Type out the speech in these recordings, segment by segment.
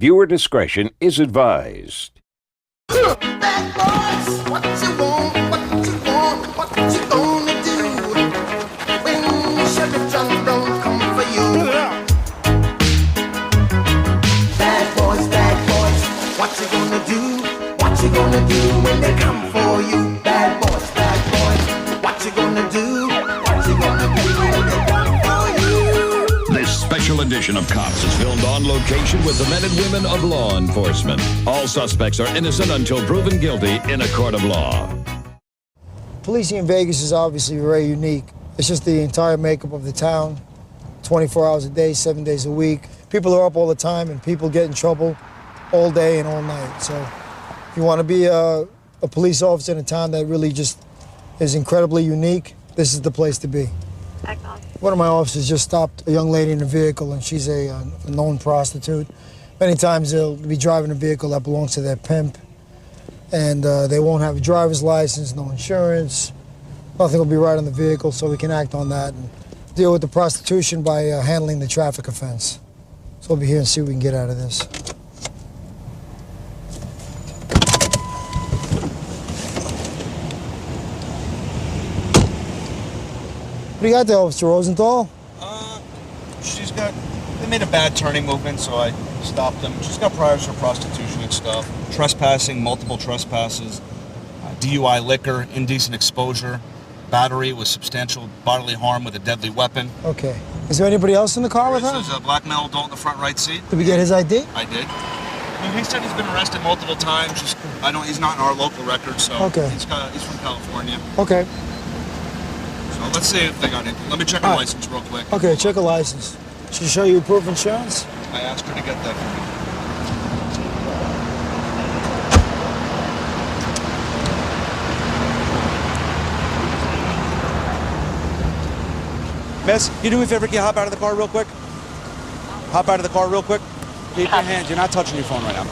Viewer discretion is advised. Bad boys, what you want, what you want, what you gonna do when Chevy John don't come for you? Bad boys, what you gonna do? What you gonna do when they come for you? Bad boys, what you gonna do? What you gonna do when they come for you? This special edition of Cops is filmed on location with the men and women of law enforcement. All suspects are innocent until proven guilty in a court of law. Policing in Vegas is obviously very unique. It's just the entire makeup of the town, 24 hours a day, 7 days a week. People are up all the time, and people get in trouble all day and all night. So if you want to be a police officer in a town that really just is incredibly unique, this is the place to be. One of my officers just stopped a young lady in a vehicle, and she's a known prostitute. Many times they'll be driving a vehicle that belongs to their pimp, and they won't have a driver's license, no insurance. Nothing will be right on the vehicle, so we can act on that and deal with the prostitution by handling the traffic offense. So we'll be here and see what we can get out of this. What do you got there, Officer Rosenthal? They made a bad turning movement, so I stopped them. She's got priors for prostitution and stuff. Trespassing, multiple trespasses, DUI liquor, indecent exposure, battery with substantial bodily harm with a deadly weapon. Okay. Is there anybody else in the car with her? There's a black male adult in the front right seat. Did we get his ID? I did. He said he's been arrested multiple times. He's not in our local record, so okay. He's from California. Okay. So let's see if they got it. Let me check her license real quick. Okay, check her license. She show you proof of insurance? I asked her to get that for me. Miss, you do me a favor, can you hop out of the car real quick? Hop out of the car real quick. Keep your hands, you're not touching your phone right now.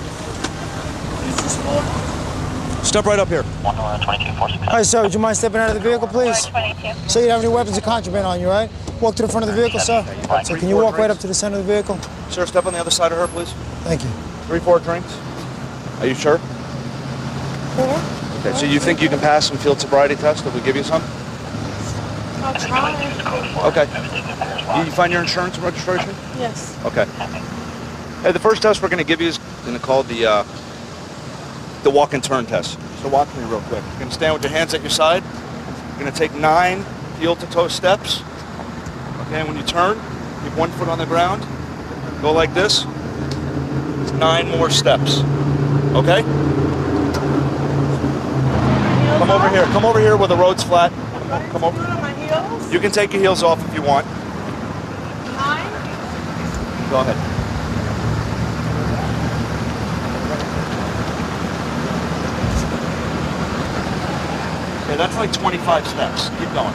Step right up here. All right, sir, would you mind stepping out of the vehicle, please? So you don't have any weapons or contraband on you, right? Walk to the front of the vehicle, sir. So can you walk right up to the center of the vehicle? Sir, step on the other side of her, please. Thank you. 3-4 drinks. Are you sure? Okay, so you think you can pass some field sobriety test if we give you some? I'll try. Okay. You find your insurance and registration? Yes. Okay. Hey, the first test we're going to give you is going to call the walk and turn test. So walk me real quick. You're going to stand with your hands at your side. You're going to take 9 heel-to-toe steps. Okay, and when you turn, keep 1 foot on the ground. Go like this. 9 more steps. Okay? Come over here. Come over here where the road's flat. Come over. You can take your heels off if you want. 9. Go ahead. Okay, that's like 25 steps. Keep going.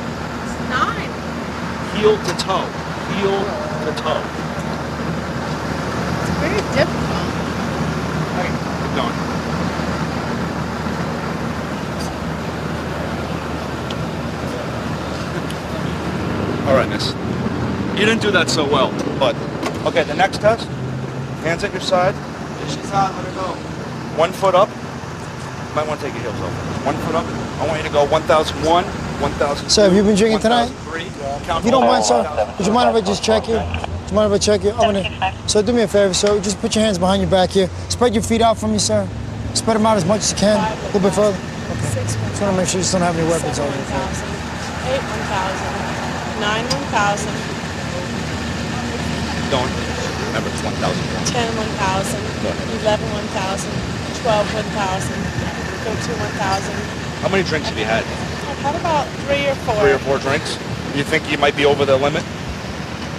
9. Heel to toe. Heel to toe. It's very difficult. Okay, keep going. All right, miss. You didn't do that so well, but okay, the next test. Hands at your side. She's on, let her go. 1 foot up. You might want to take your heels off. 1 foot up. I want you to go 1001, 1000. Sir, have you been drinking tonight? 1003. If you don't mind, sir, would you mind if I just check you? Do you mind if I check you? So do me a favor, sir. Just put your hands behind your back here. Spread your feet out for me, sir. Spread them out as much as you can. A little bit further. Okay. Just want to make sure you just don't have any weapons on you. 8 1,000. 9 1,000. Don't. Remember, it's 1,000. 10 1,000. 11 1,000. 12 1,000. 13 1,000. How many drinks have you had? I've had about 3 or 4. 3 or 4 drinks? You think you might be over the limit?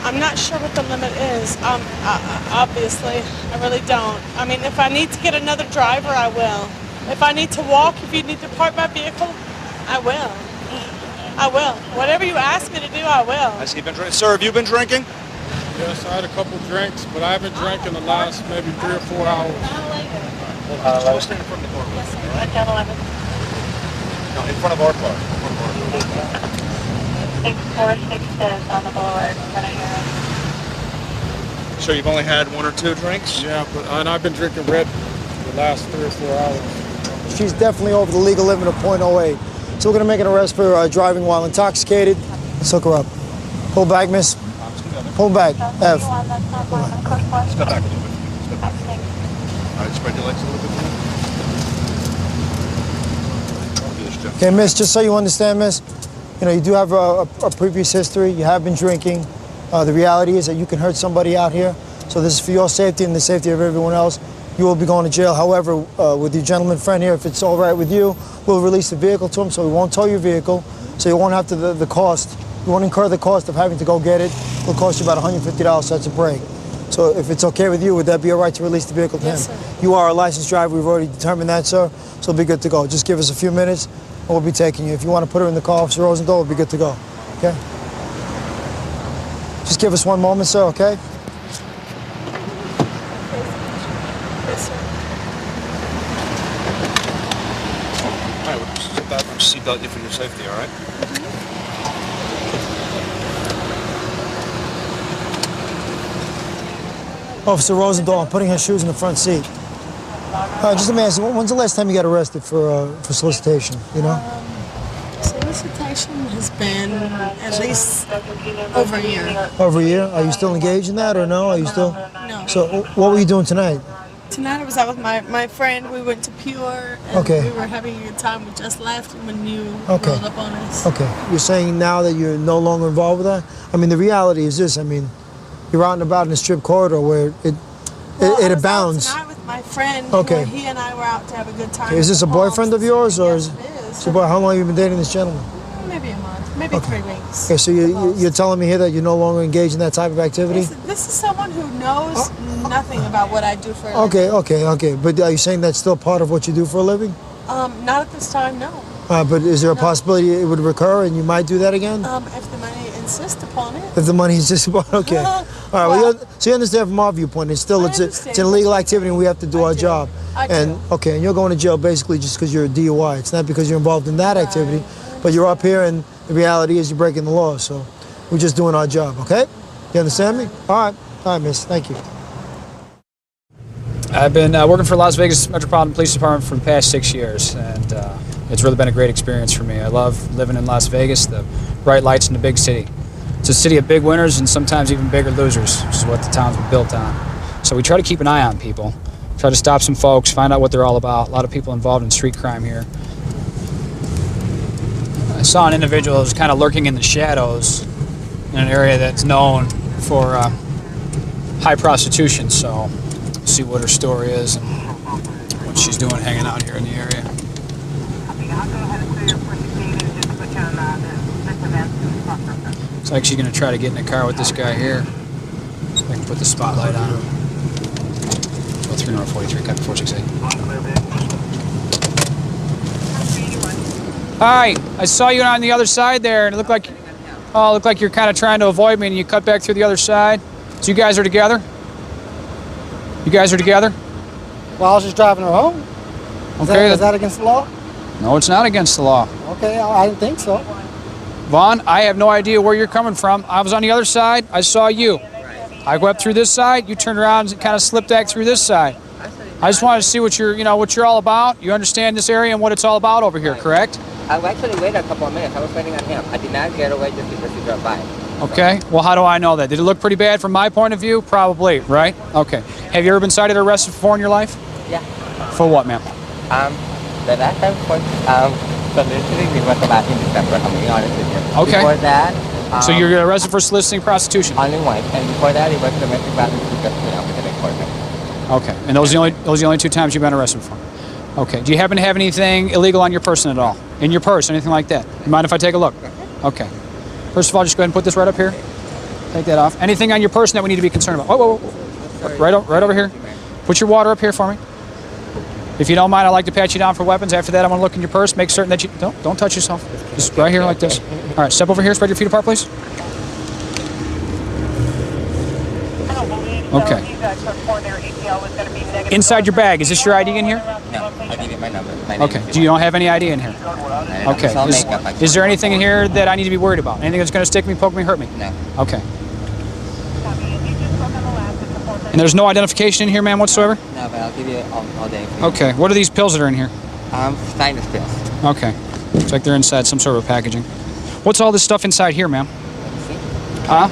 I'm not sure what the limit is. Obviously, I really don't. I mean, if I need to get another driver, I will. If I need to walk, if you need to park my vehicle, I will. I will. Whatever you ask me to do, I will. Has he been drinking? Sir, have you been drinking? Yes, I had a couple drinks, but I haven't drank in the last maybe 3 or 4 hours. We'll stay in front of the car. Yes, sir. Hotel 11. No, in front of our car. 646 is on the board in front of here. So you've only had 1 or 2 drinks? Yeah, and I've been drinking Red Bull the last 3 or 4 hours. She's definitely over the legal limit of .08. So we're going to make an arrest for driving while intoxicated. Let's hook her up. Pull back, miss. Pull back. F. Step back a little bit. Step back. All right, spread your legs a little bit. Do this, Jeff. Okay, miss, just so you understand, miss, you know, you do have a previous history. You have been drinking. The reality is that you can hurt somebody out here. So this is for your safety and the safety of everyone else. You will be going to jail. However, with your gentleman friend here, if it's all right with you, we'll release the vehicle to him, so we won't tow your vehicle. So you won't have to the cost. You won't incur the cost of having to go get it. It'll cost you about $150, so that's a break. So if it's okay with you, would that be all right to release the vehicle to Yes, him? sir. You are a licensed driver. We've already determined that, sir. So it'll be good to go. Just give us a few minutes, and we'll be taking you. If you want to put her in the car, Officer Rosendahl, we'll be good to go. Okay? Just give us one moment, sir, okay? Yes, sir. All right, we'll just sit back and seatbelt you for your safety, all right? Officer Rosendahl, I'm putting her shoes in the front seat. Just let me ask you, when's the last time you got arrested for solicitation, you know? Solicitation has been at least over a year. Over a year? Are you still engaged in that or no? Are you still? No. So what were you doing tonight? Tonight I was out with my friend. We went to Pure, and Okay. we were having a good time. We just left when you Okay. rolled up on us. Okay. You're saying now that you're no longer involved with that? I mean, the reality is this. I mean, you're out and about in the strip corridor where it Well, I was abounds. out tonight with my friend. Okay. He and I were out to have a good time. Is this a at the Palms. boyfriend of yours, or Yes, is it is. so how long have you been dating this gentleman? Maybe a month, maybe 3 weeks. Okay, so you're telling me here that you're no longer engaged in that type of activity? This is someone who knows nothing about what I do for a Okay, living. okay. But are you saying that's still part of what you do for a living? Not at this time, no. But is there a possibility it would recur and you might do that again? If the money insists upon it. If the money is just about okay. All right. Well, so you understand from our viewpoint, it's still I it's understand. an illegal activity and we have to do I our do. job. I and do. okay, and you're going to jail basically just because you're a DUI. It's not because you're involved in that activity, but you're up here and the reality is you're breaking the law. So we're just doing our job. Okay? You understand me? All right, miss. Thank you. I've been working for Las Vegas Metropolitan Police Department for the past 6 years, and it's really been a great experience for me. I love living in Las Vegas, the bright lights in the big city. It's a city of big winners and sometimes even bigger losers, which is what the town's been built on. So we try to keep an eye on people, try to stop some folks, find out what they're all about. A lot of people involved in street crime here. I saw an individual who was kind of lurking in the shadows in an area that's known for high prostitution, so see what her story is and what she's doing hanging out here in the area. Looks like she's going to try to get in the car with this guy here. So I can put the spotlight on him. Oh, 343, copy 468. Hi, I saw you on the other side there, and it looked like you're kind of trying to avoid me, and you cut back through the other side. So you guys are together? You guys are together? Well, I was just driving her home. Okay. Is that against the law? No, it's not against the law. Okay, I didn't think so. Vaughn, I have no idea where you're coming from. I was on the other side. I saw you. I went through this side. You turned around and kind of slipped back through this side. I just wanted to see what you're all about. You understand this area and what it's all about over here, correct? I actually waited a couple of minutes. I was waiting on him. I did not get away just because he drove by. Okay. Well, how do I know that? Did it look pretty bad from my point of view? Probably, right? Okay. Have you ever been cited or arrested before in your life? Yeah. For what, ma'am? The last time was soliciting. It was about in December. I'm being honest with you. Okay. Before that. So you're arrested for soliciting prostitution? Only once, and before that it was domestic violence because with an enforcement. Okay. And those are the only 2 times you've been arrested for? Okay. Do you happen to have anything illegal on your person at all? In your purse, anything like that? You mind if I take a look? Okay. First of all, just go ahead and put this right up here. Take that off. Anything on your person that we need to be concerned about? Whoa. Right over here. Put your water up here for me. If you don't mind, I'd like to pat you down for weapons. After that, I'm going to look in your purse, make certain that you don't touch yourself. Just right here like this. All right, step over here. Spread your feet apart, please. Okay. Inside your bag, is this your ID in here? No, I give you my number. My name Okay. is Do you don't have any ID in here? Okay. It's all makeup, actually. Is there anything in here that I need to be worried about? Anything that's going to stick me, poke me, hurt me? No. Okay. there's no identification in here, ma'am, whatsoever? No, but I'll give you all day. Okay. What are these pills that are in here? Sinus pills. Okay. Looks like they're inside some sort of packaging. What's all this stuff inside here, ma'am? Huh?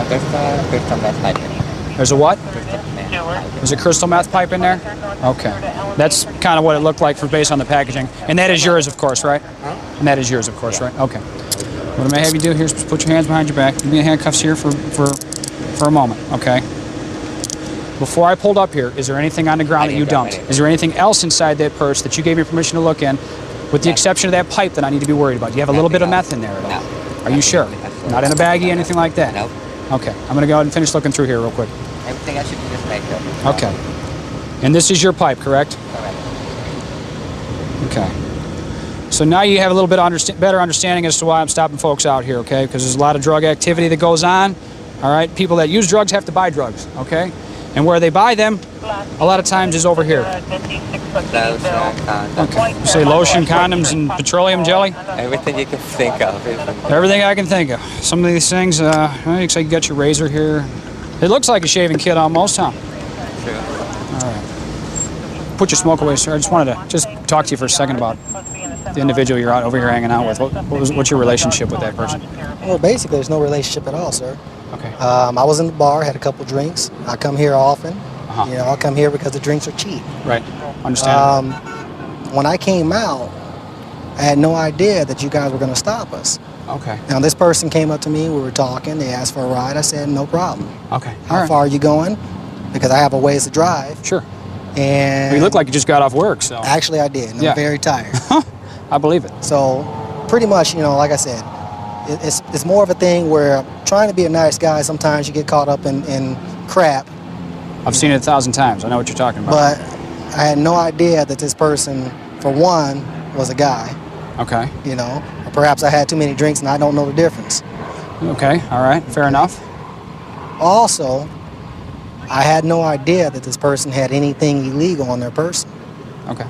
There's a crystal meth pipe in here. There's a what? Crystal meth. There's a crystal meth pipe in there? Okay. That's kind of what it looked like based on the packaging. And that is yours, of course, right? And that is yours, of course, right? Okay. What I'm going to have you do here is put your hands behind your back. Give me the handcuffs here for a moment, okay? Before I pulled up here, is there anything on the ground that you dumped? Is there anything else inside that purse that you gave me permission to look in, with the exception of that pipe that I need to be worried about? Do you have a little bit of meth in there at all? No. Are you sure? Not in a baggie, anything like that? Nope. Okay. I'm going to go ahead and finish looking through here real quick. Everything I should be just makeup. Okay. And this is your pipe, correct? Correct. Okay. So now you have a little bit better understanding as to why I'm stopping folks out here, okay? Because there's a lot of drug activity that goes on, all right? People that use drugs have to buy drugs, okay? And where they buy them, a lot of times is over here. Okay. You say lotion, condoms, and petroleum jelly? Everything you can think of. Everything I can think of. Some of these things, looks like you got your razor here. It looks like a shaving kit almost, huh? True. All right. Put your smoke away, sir. I just wanted to talk to you for a second about the individual you're out over here hanging out with. What's your relationship with that person? Well, basically, there's no relationship at all, sir. Okay. I was in the bar, had a couple drinks. I come here often. Uh-huh. You know, I come here because the drinks are cheap. Right. Understand. When I came out, I had no idea that you guys were going to stop us. Okay. Now, this person came up to me. We were talking. They asked for a ride. I said, no problem. Okay. How far are you going? Because I have a ways to drive. Sure. And Well, you look like you just got off work, so. Actually, I did. And Yeah. I'm very tired. I believe it. So, pretty much, you know, like I said, it's more of a thing where trying to be a nice guy, sometimes you get caught up in crap. I've seen it 1,000 times. I know what you're talking about. But I had no idea that this person, for one, was a guy. Okay. You know, or perhaps I had too many drinks and I don't know the difference. Okay. All right. Fair enough. Also, I had no idea that this person had anything illegal on their person. Okay.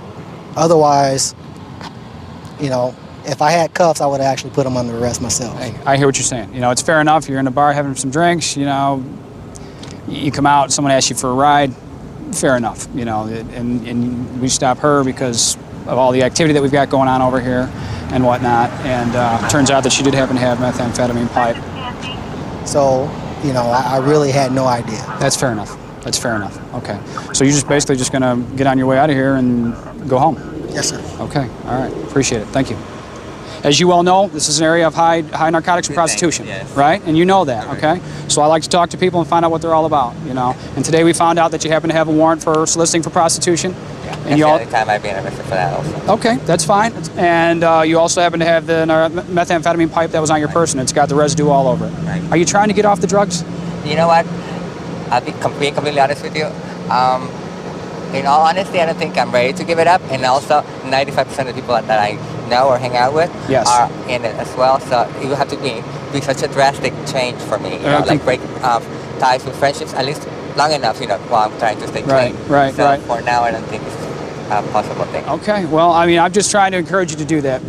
Otherwise, you know, if I had cuffs, I would have actually put them under arrest myself. Hey, I hear what you're saying. You know, it's fair enough. You're in a bar having some drinks, you know, you come out, someone asks you for a ride, fair enough, you know, and we stop her because of all the activity that we've got going on over here and whatnot, and turns out that she did happen to have methamphetamine pipe. So, you know, I really had no idea. That's fair enough. That's fair enough. Okay. So you're just basically just going to get on your way out of here and go home? Yes, sir. Okay. All right. Appreciate it. Thank you. As you well know, this is an area of high narcotics and prostitution, yes. right? And you know that, okay? So I like to talk to people and find out what they're all about, you know? And today we found out that you happen to have a warrant for soliciting for prostitution. Yeah, And that's you the all, only time I've been arrested for that also. okay, that's fine. And you also happen to have the methamphetamine pipe that was on your person. It's got the residue all over it. Right. Are you trying to get off the drugs? You know what? I'll be completely honest with you. In all honesty, I don't think I'm ready to give it up. And also, 95% of the people that I know or hang out with Yes. are in it as well. So it would have to be such a drastic change for me. You know, like break ties with friendships at least long enough, you know, while I'm trying to stay clean. Right, so right. for now, I don't think it's a possible thing. Okay, well, I mean, I'm just trying to encourage you to do that.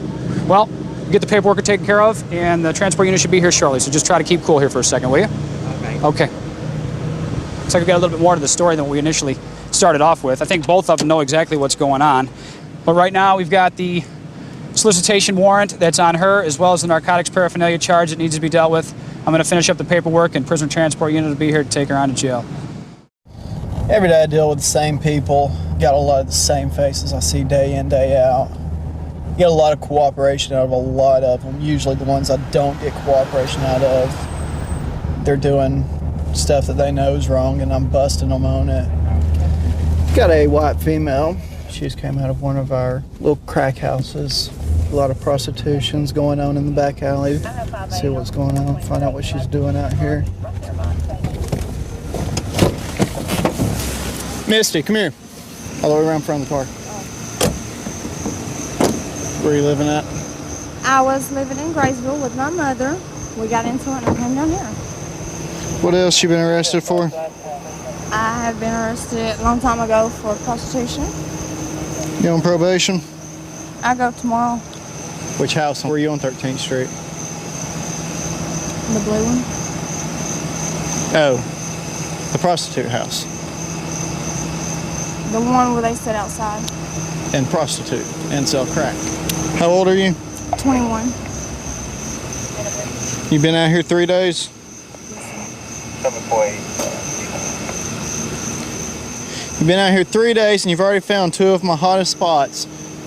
Well, get the paperwork taken care of, and the transport unit should be here shortly, so just try to keep cool here for a second, will you? Okay. Looks like we got a little bit more to the story than we initially started off with. I think both of them know exactly what's going on. But right now, we've got the solicitation warrant that's on her, as well as the narcotics paraphernalia charge that needs to be dealt with. I'm going to finish up the paperwork, and prisoner transport unit will be here to take her on to jail. Every day I deal with the same people, got a lot of the same faces I see day in, day out. Get a lot of cooperation out of a lot of them. Usually the ones I don't get cooperation out of, they're doing stuff that they know is wrong and I'm busting them on it. Got a white female. She just came out of one of our little crack houses. A lot of prostitutions going on in the back alley. See what's going on, find out what she's doing out here. Misty, come here. All the way around front of the car. Where are you living at? I was living in Graysville with my mother. We got into it and I came down here. What else you been arrested for? I have been arrested a long time ago for prostitution. You on probation? I go tomorrow. Which house? Where are you on 13th Street? The blue one. Oh. The prostitute house. The one where they sit outside. And prostitute and sell crack. How old are you? 21. You been out here 3 days? You've been out here 3 days and you've already found 2 of my hottest spots.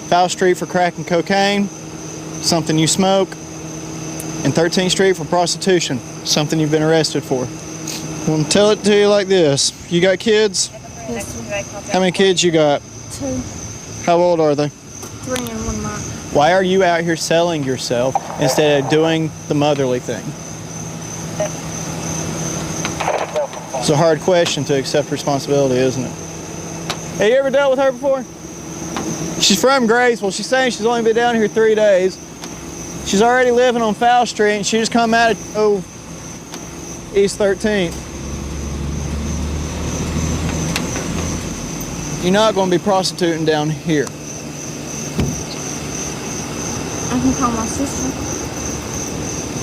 Foul Street for crack and cocaine, something you smoke, and 13th Street for prostitution, something you've been arrested for. I'm gonna tell it to you like this. You got kids? Yes, sir. How many kids you got? 2, How old are they? 3 and 1 month. Why are you out here selling yourself instead of doing the motherly thing? It's a hard question to accept responsibility, isn't it? Have you ever dealt with her before? She's from Graysville. She's saying she's only been down here 3 days. She's already living on Foul Street and she just come out of East 13th. You're not going to be prostituting down here. I can call my sister.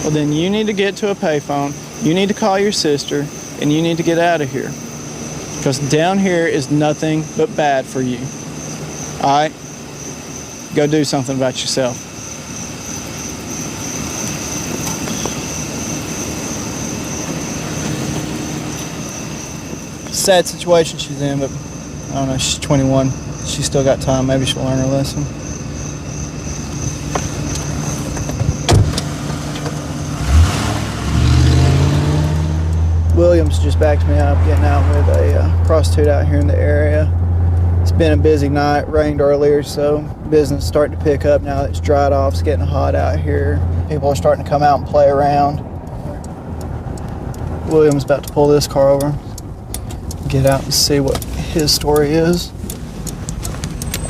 Well, then you need to get to a payphone. You need to call your sister and you need to get out of here. Because down here is nothing but bad for you. All right? Go do something about yourself. Sad situation she's in, but I don't know, she's 21. She's still got time. Maybe she'll learn her lesson. Williams just backed me up getting out with a prostitute out here in the area. It's been a busy night, rained earlier, so business is starting to pick up now that it's dried off. It's getting hot out here. People are starting to come out and play around. Williams about to pull this car over, get out and see what his story is.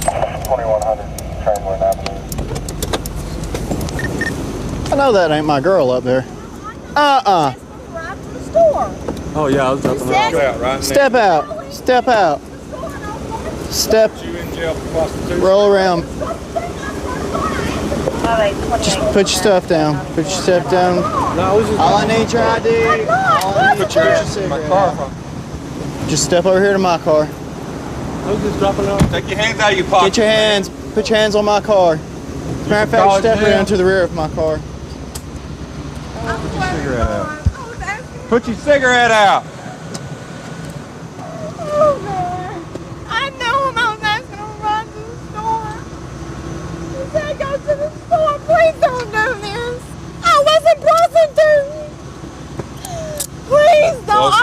2100 Chamberlain Avenue. I know that ain't my girl up there. Oh yeah, I was dropping her off. Step out. Step out. Step. You in jail for prostitution? Roll around. Just put your stuff down. Put your stuff down. No, all I need your ID. All I need is your cigarette. Just step over here to my car. I was just dropping her off. Take your hands out of your pocket. Get your hands. Put your hands on my car. As a matter of fact, step around to the rear of my car. Cigarette out. Put your cigarette out. Oh, God. I know him. I was asking him to run to the store. He said, go to the store. Please don't do this. I wasn't prostituting. Please don't.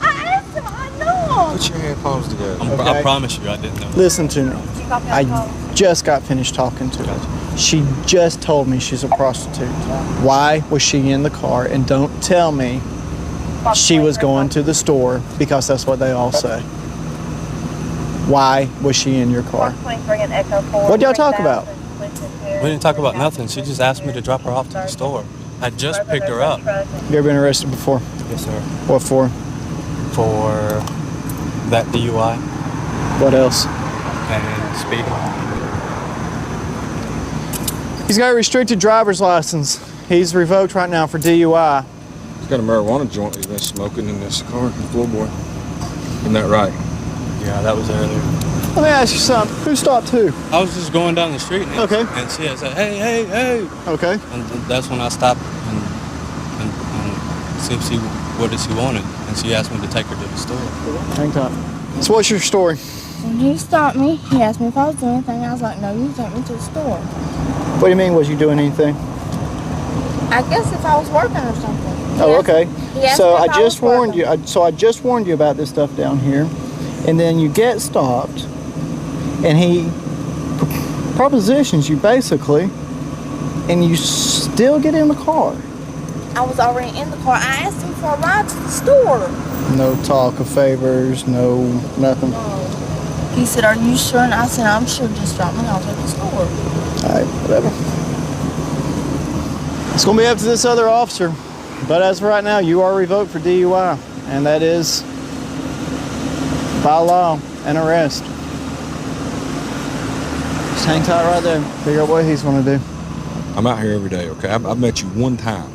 I asked him. I know him. Put your headphones together. Okay. I promise you, I didn't know. Listen to me. I just got finished talking to her. She just told me she's a prostitute. Why was she in the car? And don't tell me she was going to the store, because that's what they all say. Why was she in your car? What did y'all talk about? We didn't talk about nothing. She just asked me to drop her off to the store. I just picked her up. You ever been arrested before? Yes, sir. What for? For that DUI. What else? And speeding. He's got a restricted driver's license. He's revoked right now for DUI. He's got a marijuana joint he's been smoking in this car, the floorboard. Isn't that right? Yeah, that was earlier. Let me ask you something. Who stopped who? I was just going down the street and, and she had said, hey, hey, hey. Okay. And that's when I stopped and see if what did she wanted. And she asked me to take her to the store. Hang tight. So what's your story? When he stopped me, he asked me if I was doing anything. I was like, no, you take me to the store. What do you mean, was you doing anything? I guess if I was working or something. Oh, okay. So I just warned working. you. I just warned you about this stuff down here, and then you get stopped, and he propositions you basically, and you still get in the car. I was already in the car. I asked him for a ride to the store. No talk of favors, no nothing. He said, are you sure? And I said, I'm sure. Just drop me off at the store. All right, whatever. It's going to be up to this other officer. But as of right now, you are revoked for DUI. And that is, by law, an arrest. Just hang tight right there. Figure out what he's going to do. I'm out here every day, okay? I've met you one time.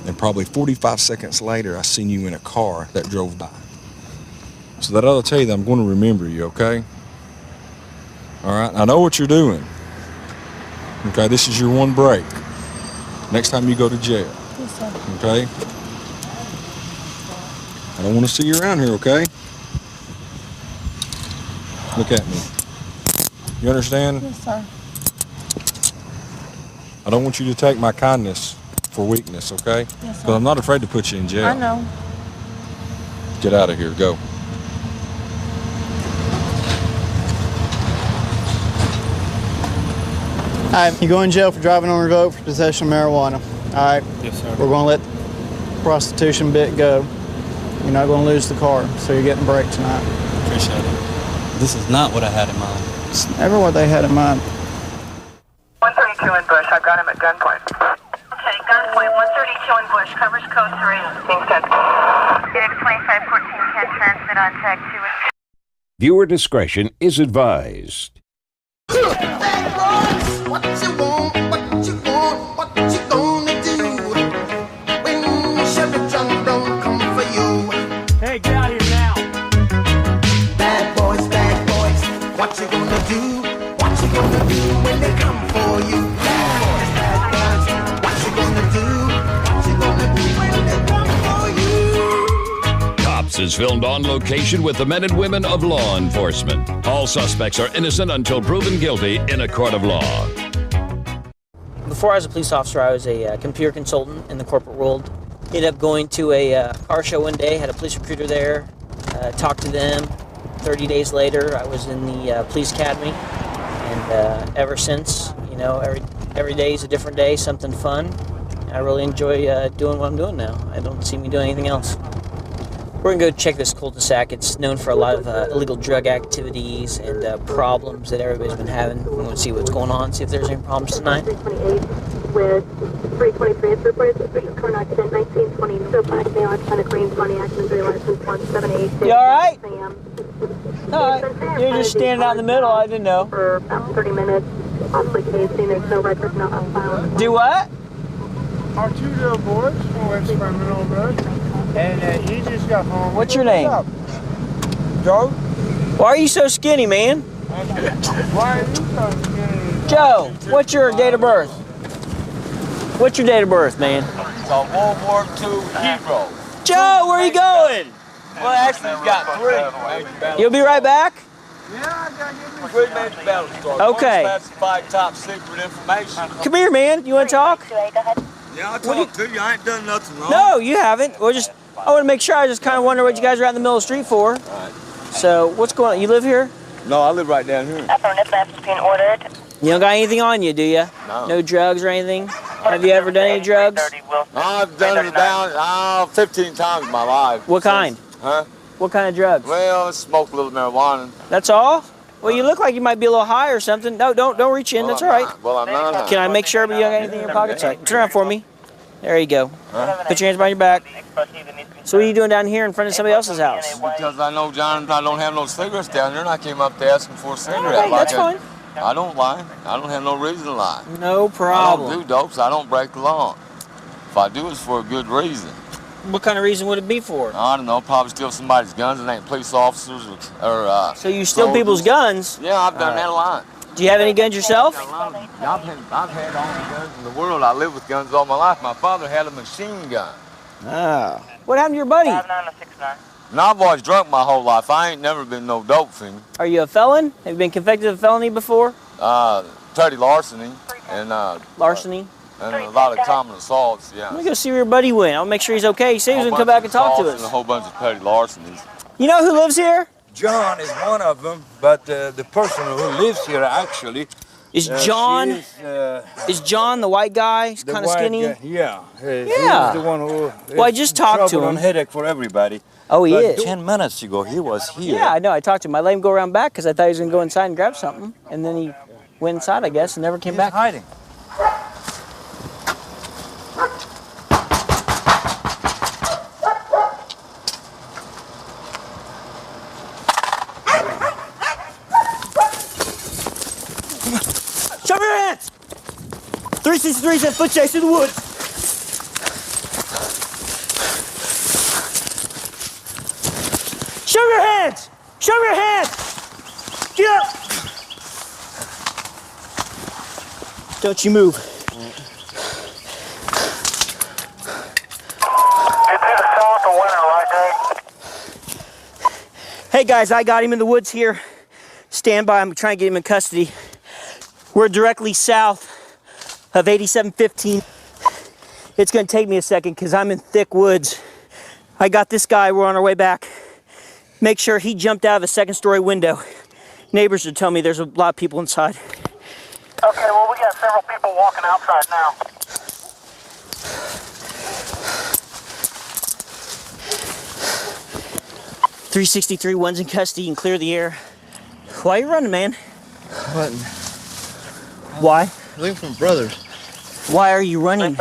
And probably 45 seconds later, I seen you in a car that drove by. So that ought to tell you that I'm going to remember you, okay? All right, I know what you're doing. Okay, this is your one break. Next time you go to jail. Yes, sir. Okay? I don't want to see you around here, okay? Look at me. You understand? Yes, sir. I don't want you to take my kindness for weakness, okay? Yes, sir. But I'm not afraid to put you in jail. I know. Get out of here. Go. All right, you go in jail for driving on revoke for possession of marijuana. All right? Yes, sir. We're going to let the prostitution bit go. You're not going to lose the car, so you're getting a break tonight. Appreciate it. This is not what I had in mind. It's never what they had in mind. 132 in Bush. I've got him at gunpoint. Okay, gunpoint 132 in Bush. Covers code 3. Being sent. Phoenix 2514 can transmit on tag 2. Viewer discretion is advised. What you want, what you want, what you gonna do when Sheriff John Brown come for you? Hey, get out of here now. Bad boys, what you gonna do? What you gonna do when they come for you? Bad boys, what you gonna do? What you gonna do when they come for you? Cops is filmed on location with the men and women of law enforcement. All suspects are innocent until proven guilty in a court of law. Before I was a police officer, I was a computer consultant in the corporate world. Ended up going to a car show one day, had a police recruiter there, talked to them. 30 days later, I was in the police academy, and ever since, you know, every day is a different day, something fun. I really enjoy doing what I'm doing now. I don't see me doing anything else. We're gonna go check this cul-de-sac. It's known for a lot of illegal drug activities and problems that everybody's been having. We're gonna see what's going on, see if there's any problems tonight. 328 with 323 is reported suspicious car accident 1920 so black male occupant green Pontiac Missouri license 178. You alright? No, you're just standing out in the middle, I didn't know. For about 30 minutes, possibly casing, there's no record, not found. Do what? Our two little boys from West Terminal Road, and he just got home. What's your name? Joe? Why are you so skinny, man? Why are you so skinny? Joe, what's your date of birth? What's your date of birth, man? It's a World War II hero. Joe, where are you going? Well, actually, he's got 3. You'll be right back? Yeah, I gotta give me 3 major battle stars. Okay. Classified top secret information. Come here, man. You want to talk? Yeah, I'll talk to you. I ain't done nothing wrong. No, you haven't. I want to make sure. I just kind of wonder what you guys are out in the middle of the street for. All right. So, what's going on? You live here? No, I live right down here. Affirmative, that's being ordered. You don't got anything on you, do you? No. No drugs or anything? Have you ever done any drugs? I've done it about 15 times in my life. What kind? Huh? What kind of drugs? Well, I smoked a little marijuana. That's all? Well, you look like you might be a little high or something. No, don't reach in. That's all right. Well, I'm not high. Can I make sure you don't got anything in your pockets? All right. Turn around for me. There you go. Huh? Put your hands behind your back. So what are you doing down here in front of somebody else's house? Because I know, John, I don't have no cigarettes down there, and I came up there asking for a cigarette. Okay, that's fine. I don't lie. I don't have no reason to lie. No problem. I don't do dope, so I don't break the law. If I do, it's for a good reason. What kind of reason would it be for? I don't know. Probably steal somebody's guns and ain't police officers or So you steal soldiers. people's guns? Yeah, I've done that a lot. Do you have any guns yourself? I've had all the guns in the world. I lived with guns all my life. My father had a machine gun. Ah. What happened to your buddy? And I've always drunk my whole life. I ain't never been no dope fiend. Are you a felon? Have you been convicted of felony before? Petty larceny and Larceny? and a lot of common assaults. Yeah. Let me go see where your buddy went. I'll make sure he's okay. He said he was going to come back and talk to And a us. whole bunch of petty larcenies. You know who lives here? John is one of them, but the person who lives here actually Is John? Is John the white guy? He's kind of skinny. Yeah. Yeah. He's the one who. Well, I just talked to trouble him. and headache for everybody. Oh, he But is. 10 minutes ago, he was here. Yeah, I know. I talked to him. I let him go around back because I thought he was going to go inside and grab something, and then he went inside, I guess, and never came back. Hiding. Show me your hands! 363 said foot chase through the woods. over your head! Get up! Don't you move. Hey guys, I got him in the woods here. Stand by, I'm trying to get him in custody. We're directly south of 8715. It's gonna take me a second because I'm in thick woods. I got this guy, we're on our way back. Make sure he jumped out of a second-story window. Neighbors are telling me there's a lot of people inside. Okay, well, we got several people walking outside now. .363, one's in custody, you can clear the air. Why are you running, man? What? Why? Looking for my brothers. Why are you running?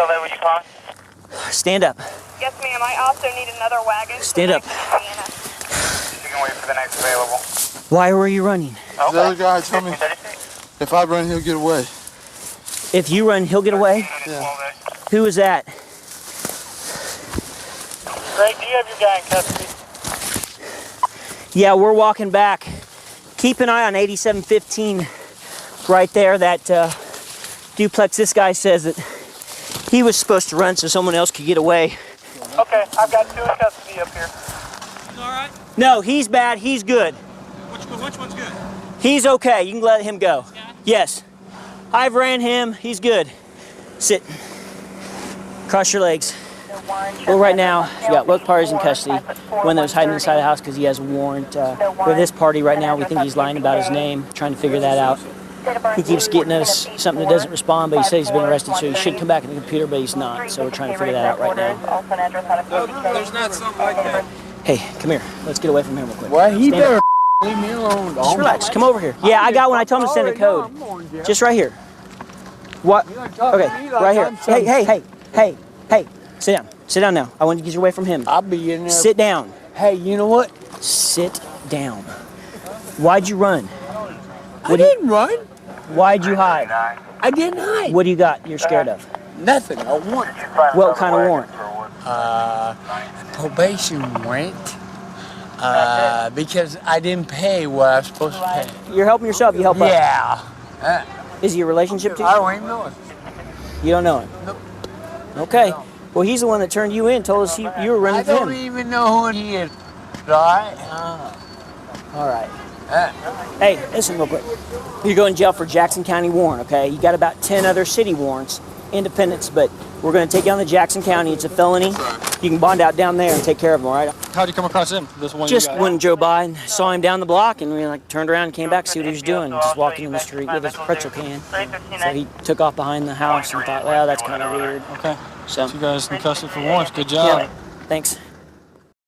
Stand up. Yes, ma'am. I also need another wagon. Stand up. You can wait for the next available. Why were you running? The other guy told me if I run, he'll get away. If you run, he'll get away? Yeah. Who is that? Greg, do you have your guy in custody? Yeah, we're walking back. Keep an eye on 8715 right there. That duplex, this guy says that he was supposed to run so someone else could get away. Okay, I've got 2 in custody up here. All right? No, he's bad. He's good. Which one's good? He's okay. You can let him go. Yeah. Yes. I've ran him. He's good. Sit. Cross your legs. Well, right now, you got both parties in custody. One that was hiding inside the house because he has a warrant. For this party right now, we think he's lying about his name, trying to figure that out. He keeps getting us something that doesn't respond, but he says he's been arrested, so he should come back in the computer, but he's not. So we're trying to figure that out right now. No, there's not something like that. Hey, come here. Let's get away from him real quick. Well, he Stand better up. leave me alone. Just relax. Come over here. Yeah, I got one. I told him to send a code. Just right here. What? Okay, right here. Hey. Sit down. Sit down now. I want to get you away from him. I'll be in there. Sit down. Hey, you know what? Sit down. Why'd you run? I didn't run. Why'd you hide? I didn't hide. What do you got you're scared of? Nothing. A warrant. What kind of warrant? Probation warrant. Because I didn't pay what I was supposed to pay. You're helping yourself. You help us. Yeah. Is he a relationship to you? I don't even know it. You don't know him? Nope. Okay. Well, he's the one that turned you in, told us you were running for him. I don't even know who he is. Right? All right. Hey, listen real quick. You're going to jail for Jackson County warrant, okay? You got about 10 other city warrants, independents, but we're going to take you on to Jackson County. It's a felony. You can bond out down there and take care of him, all right? How'd you come across him? This one Just when Joe by and saw him down the block, and we turned around and came back to see what he was doing. Just walking in the street with his pretzel can. So he took off behind the house and thought, well, that's kind of weird. Okay. So you guys in custody for warrants. Good job. Yeah. Thanks.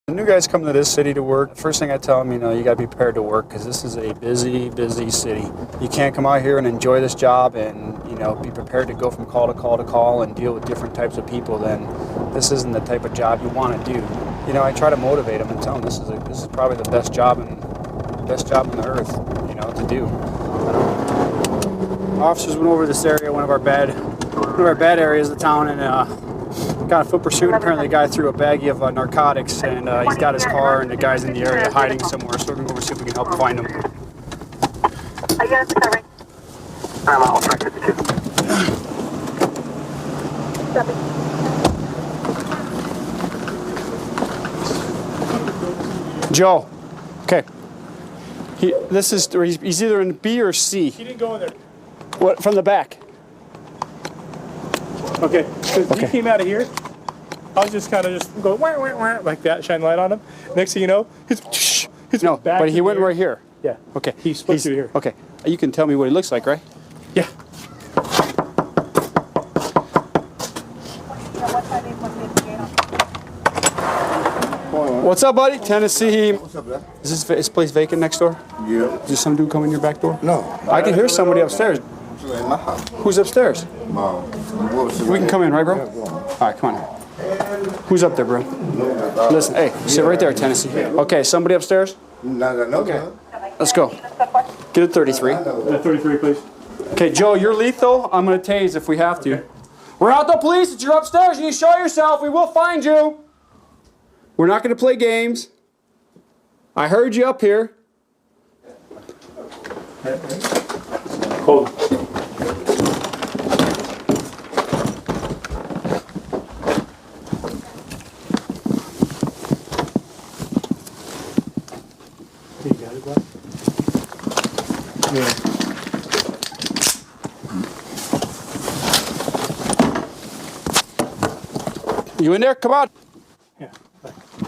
When new guys come to this city to work, first thing I tell them, you got to be prepared to work because this is a busy, busy city. You can't come out here and enjoy this job and, be prepared to go from call to call to call and deal with different types of people, then this isn't the type of job you want to do. I try to motivate them and tell them this is probably the best job on the earth, to do. Officers went over this area, one of our bad areas of the town, and got a foot pursuit. Apparently the guy threw a baggie of narcotics, and he's got his car, and the guy's in the area hiding somewhere, so we're going to go over see if we can help find him. I guess covering. I'm out. Track 52. Joe. Okay. He's either in B or C. He didn't go in there. What, from the back? Okay. He came out of here. I was just kind of go wah, wah, wah, like that, shine light on him. Next thing you know, he's back. But he went right here. Yeah. Okay. He's supposed to be here. Okay. You can tell me what he looks like, right? Yeah. What's up, buddy? Tennessee. What's up, man? Is this place vacant next door? Yeah. Is some dude come in your back door? No. I can hear somebody upstairs. In my house. Who's upstairs? Mom. We can come in, right, bro? All right, come on. Who's up there, bro? Listen, hey, sit right there, Tennessee. Okay, somebody upstairs? No. Okay. Let's go. Get a 33. 33, please. Okay, Joe, you're lethal. I'm going to tase if we have to. We're out the police. You're upstairs. You show yourself. We will find you. We're not going to play games. I heard you up here. Cold. You got it, bud? Yeah. You in there? Come on. Yeah.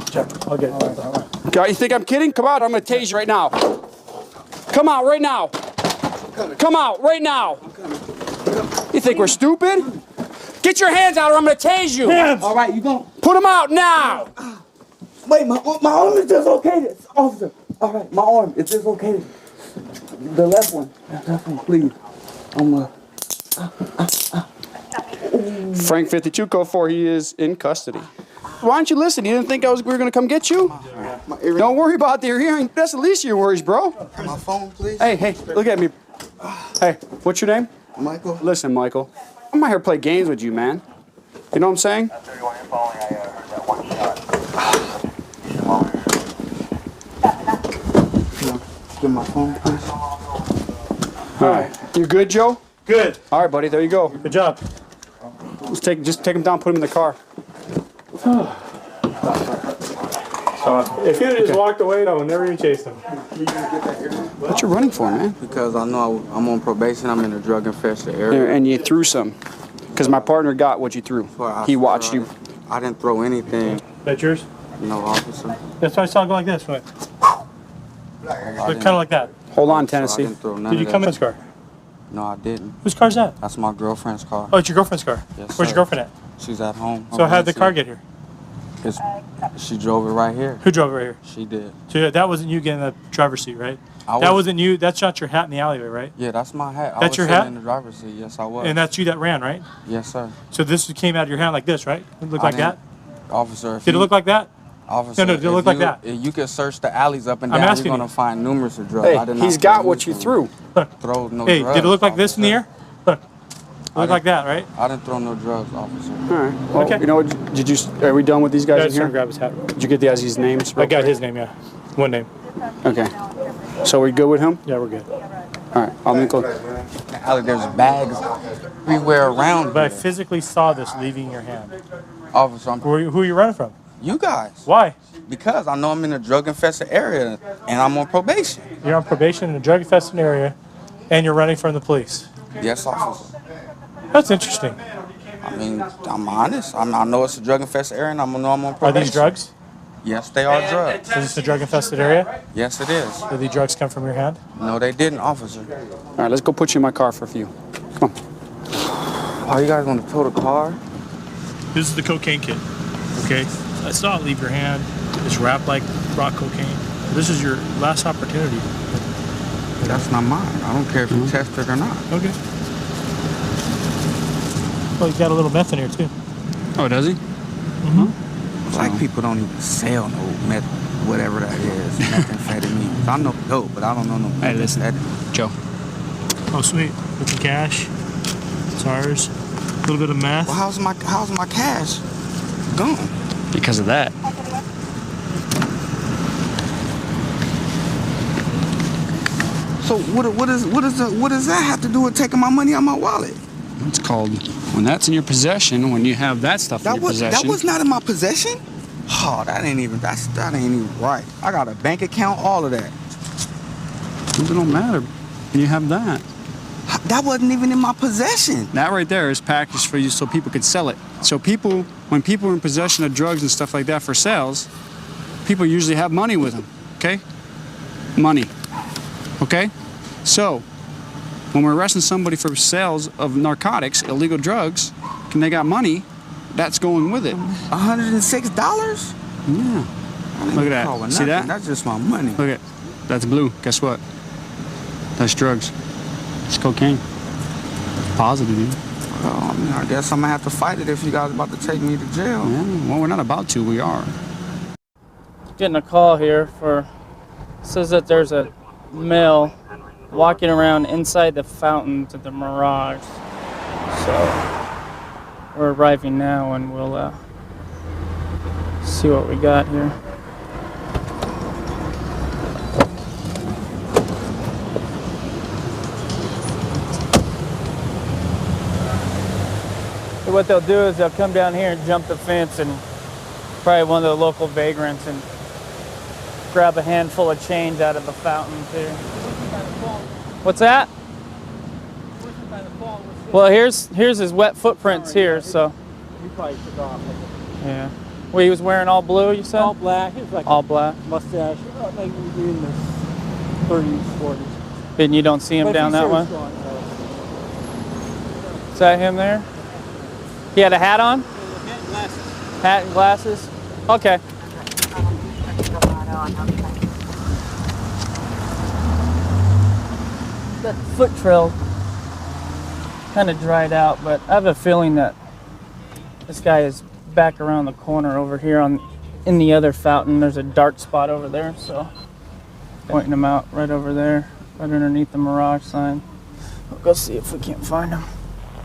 Jeff, I'll get it. Okay, you think I'm kidding? Come on, I'm gonna tase you right now. Come out right now. Come out right now. You think we're stupid? Get your hands out or I'm gonna tase you. Hands! All right, you going? Put them out now. Wait, my arm is dislocated, officer. All right, my arm is dislocated. The left one. Left one, please. I'm Frank 52 code 4, he is in custody. Why don't you listen? You didn't think we were gonna come get you? Don't worry about your hearing. That's the least of your worries, bro. My phone, please. Hey, look at me. Hey, what's your name? Michael. Listen, Michael. I'm not here to play games with you, man. You know what I'm saying? Give my phone, please. All right. You good, Joe? Good. All right, buddy. There you go. Good job. Just take him down, put him in the car. So if you had just walked away, I would never even chase him. What you running for, man? Because I know I'm on probation. I'm in a drug-infested area. And you threw some. Because my partner got what you threw. He watched you. I didn't throw anything. That yours? No, officer. That's why I saw it go like this. Right? Kind of like that. Hold on, Tennessee. Did you come in this car? No, I didn't. Whose car's that? That's my girlfriend's car. Oh, it's your girlfriend's car? Yes, Where's sir. your girlfriend at? She's at home. So how'd the car get here? She drove it right here. Who drove it right here? She did. So that wasn't you getting the driver's seat, right? I That was- wasn't you. That's not your hat in the alleyway, right? Yeah, that's my hat. That's your hat? In the driver's seat. Yes, I was. And that's you that ran, right? Yes, sir. So this came out of your hand like this, right? It looked like that? Officer. Did it look like that? Officer, No, did it look like that? If you can search the alleys up and I'm down, you're asking going to you. find numerous of drugs. Hey, I did not he's throw got what you anything. threw. Throw no Hey, drugs. did it look like this in the air? Look. It looked like that, right? I didn't throw no drugs, officer. All right. Well, Okay. you know what? Did you? Are we done with these guys Yeah, in just here? gonna grab his hat. Did you get the guy's names? I got his name, yeah. One name. Okay. So we good with him? Yeah, we're good. All right. I'll make a. Alec, there's bags everywhere around. But I physically saw this leaving your hand. Officer, Who are you running from? You guys. Why? Because I know I'm in a drug-infested area and I'm on probation. You're on probation in a drug-infested area, and you're running from the police. Yes, officer. That's interesting. I mean, I'm honest. I know it's a drug-infested area and I know I'm on probation. Are these drugs? Yes, they are drugs. Is this a drug-infested area? Yes, it is. Did the drugs come from your hand? No, they didn't, officer. All right. Let's go put you in my car for a few. Come on. Oh, you guys want to tow the car? This is the cocaine kit. Okay? I saw it leave your hand. It's wrapped like rock cocaine. This is your last opportunity. That's not mine. I don't care if you test it or not. Okay. Well, he's got a little meth in here, too. Oh, does he? Mm-hmm. Black people don't even sell no meth, whatever that is, methamphetamine. I know dope, but I don't know no. Hey, listen, Joe. Oh, sweet. With the cash. It's ours. A little bit of meth. Well, how's my cash gone? Because of that. So what does that have to do with taking my money out of my wallet? It's called when that's in your possession. When you have that stuff in your possession. That was not in my possession. Oh, that ain't even right. I got a bank account, all of that. It don't matter. You have that. That wasn't even in my possession. That right there is packaged for you so people could sell it. So when people are in possession of drugs and stuff like that for sales, people usually have money with them, okay? Money, okay? So when we're arresting somebody for sales of narcotics, illegal drugs, and they got money, that's going with it. $106? Yeah. Look at that. See that? That's just my money. Look at that's blue. Guess what? That's drugs. It's cocaine. It's positive, dude. Well, I mean, I guess I'm gonna have to fight it if you guys are about to take me to jail. Yeah, well, we're not about to. We are. Getting a call here says that there's a male walking around inside the fountains at the Mirage. So we're arriving now and we'll see what we got here. So what they'll do is they'll come down here and jump the fence, and probably one of the local vagrants, and grab a handful of change out of the fountain too. What's that? Well, here's his wet footprints here, so. You probably took off. Yeah. Well, he was wearing all blue, you said? All black. He was like all black. Mustache. Like maybe in the 30s, 40s. And you don't see him down that way? Is that him there? He had a hat on? Hat and glasses. Hat and glasses? Okay. That foot trail kind of dried out, but I have a feeling that this guy is back around the corner over here in the other fountain. There's a dark spot over there, so pointing him out right over there, right underneath the Mirage sign. We'll go see if we can't find him.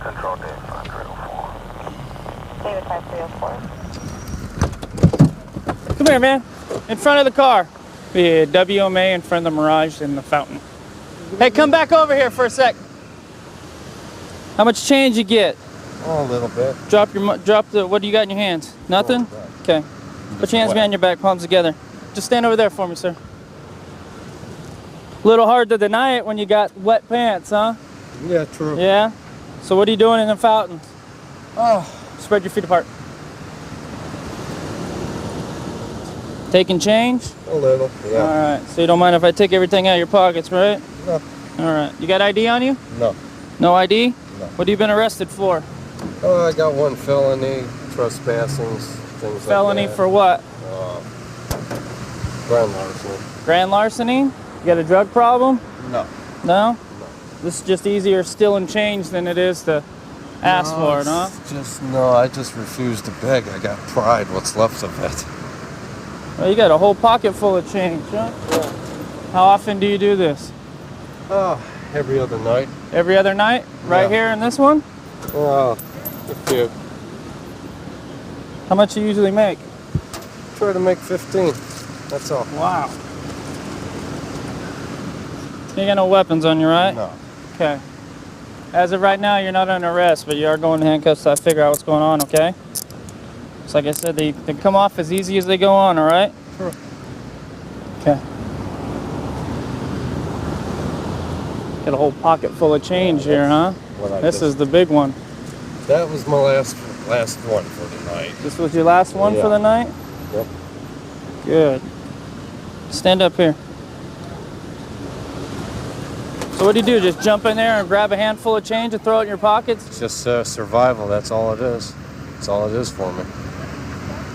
Control David 5304. David 5304. Come here, man. In front of the car. The WMA in front of the Mirage in the fountain. Hey, come back over here for a sec. How much change you get? Oh, a little bit. Drop the, what do you got in your hands? Nothing? Okay. Put your hands behind your back, palms together. Just stand over there for me, sir. A little hard to deny it when you got wet pants, huh? Yeah, true. Yeah? So what are you doing in the fountains? Oh. Spread your feet apart. Taking change? A little, yeah. All right. So you don't mind if I take everything out of your pockets, right? No. All right. You got ID on you? No. No ID? No. What have you been arrested for? Oh, I got one felony, trespassing, things Felony like that. for what? Grand larceny. Grand larceny? You got a drug problem? No. No? This is just easier stealing change than it is to ask for it, huh? I just refuse to beg. I got pride, what's left of it. Well, you got a whole pocket full of change, huh? Yeah. How often do you do this? Oh, every other night. Every other night? Right here in this one? A few. How much do you usually make? Try to make 15. That's all. Wow. You got no weapons on you, right? No. Okay. As of right now, you're not under arrest, but you are going in handcuffs, so I figure out what's going on, okay? So like I said, they come off as easy as they go on, all right? Sure. Okay. Got a whole pocket full of change here, huh? This is the big one. That was my last one for the night. This was your last one for the night? Yep. Good. Stand up here. So what do you do? Just jump in there and grab a handful of change and throw it in your pockets? It's just survival, that's all it is. That's all it is for me.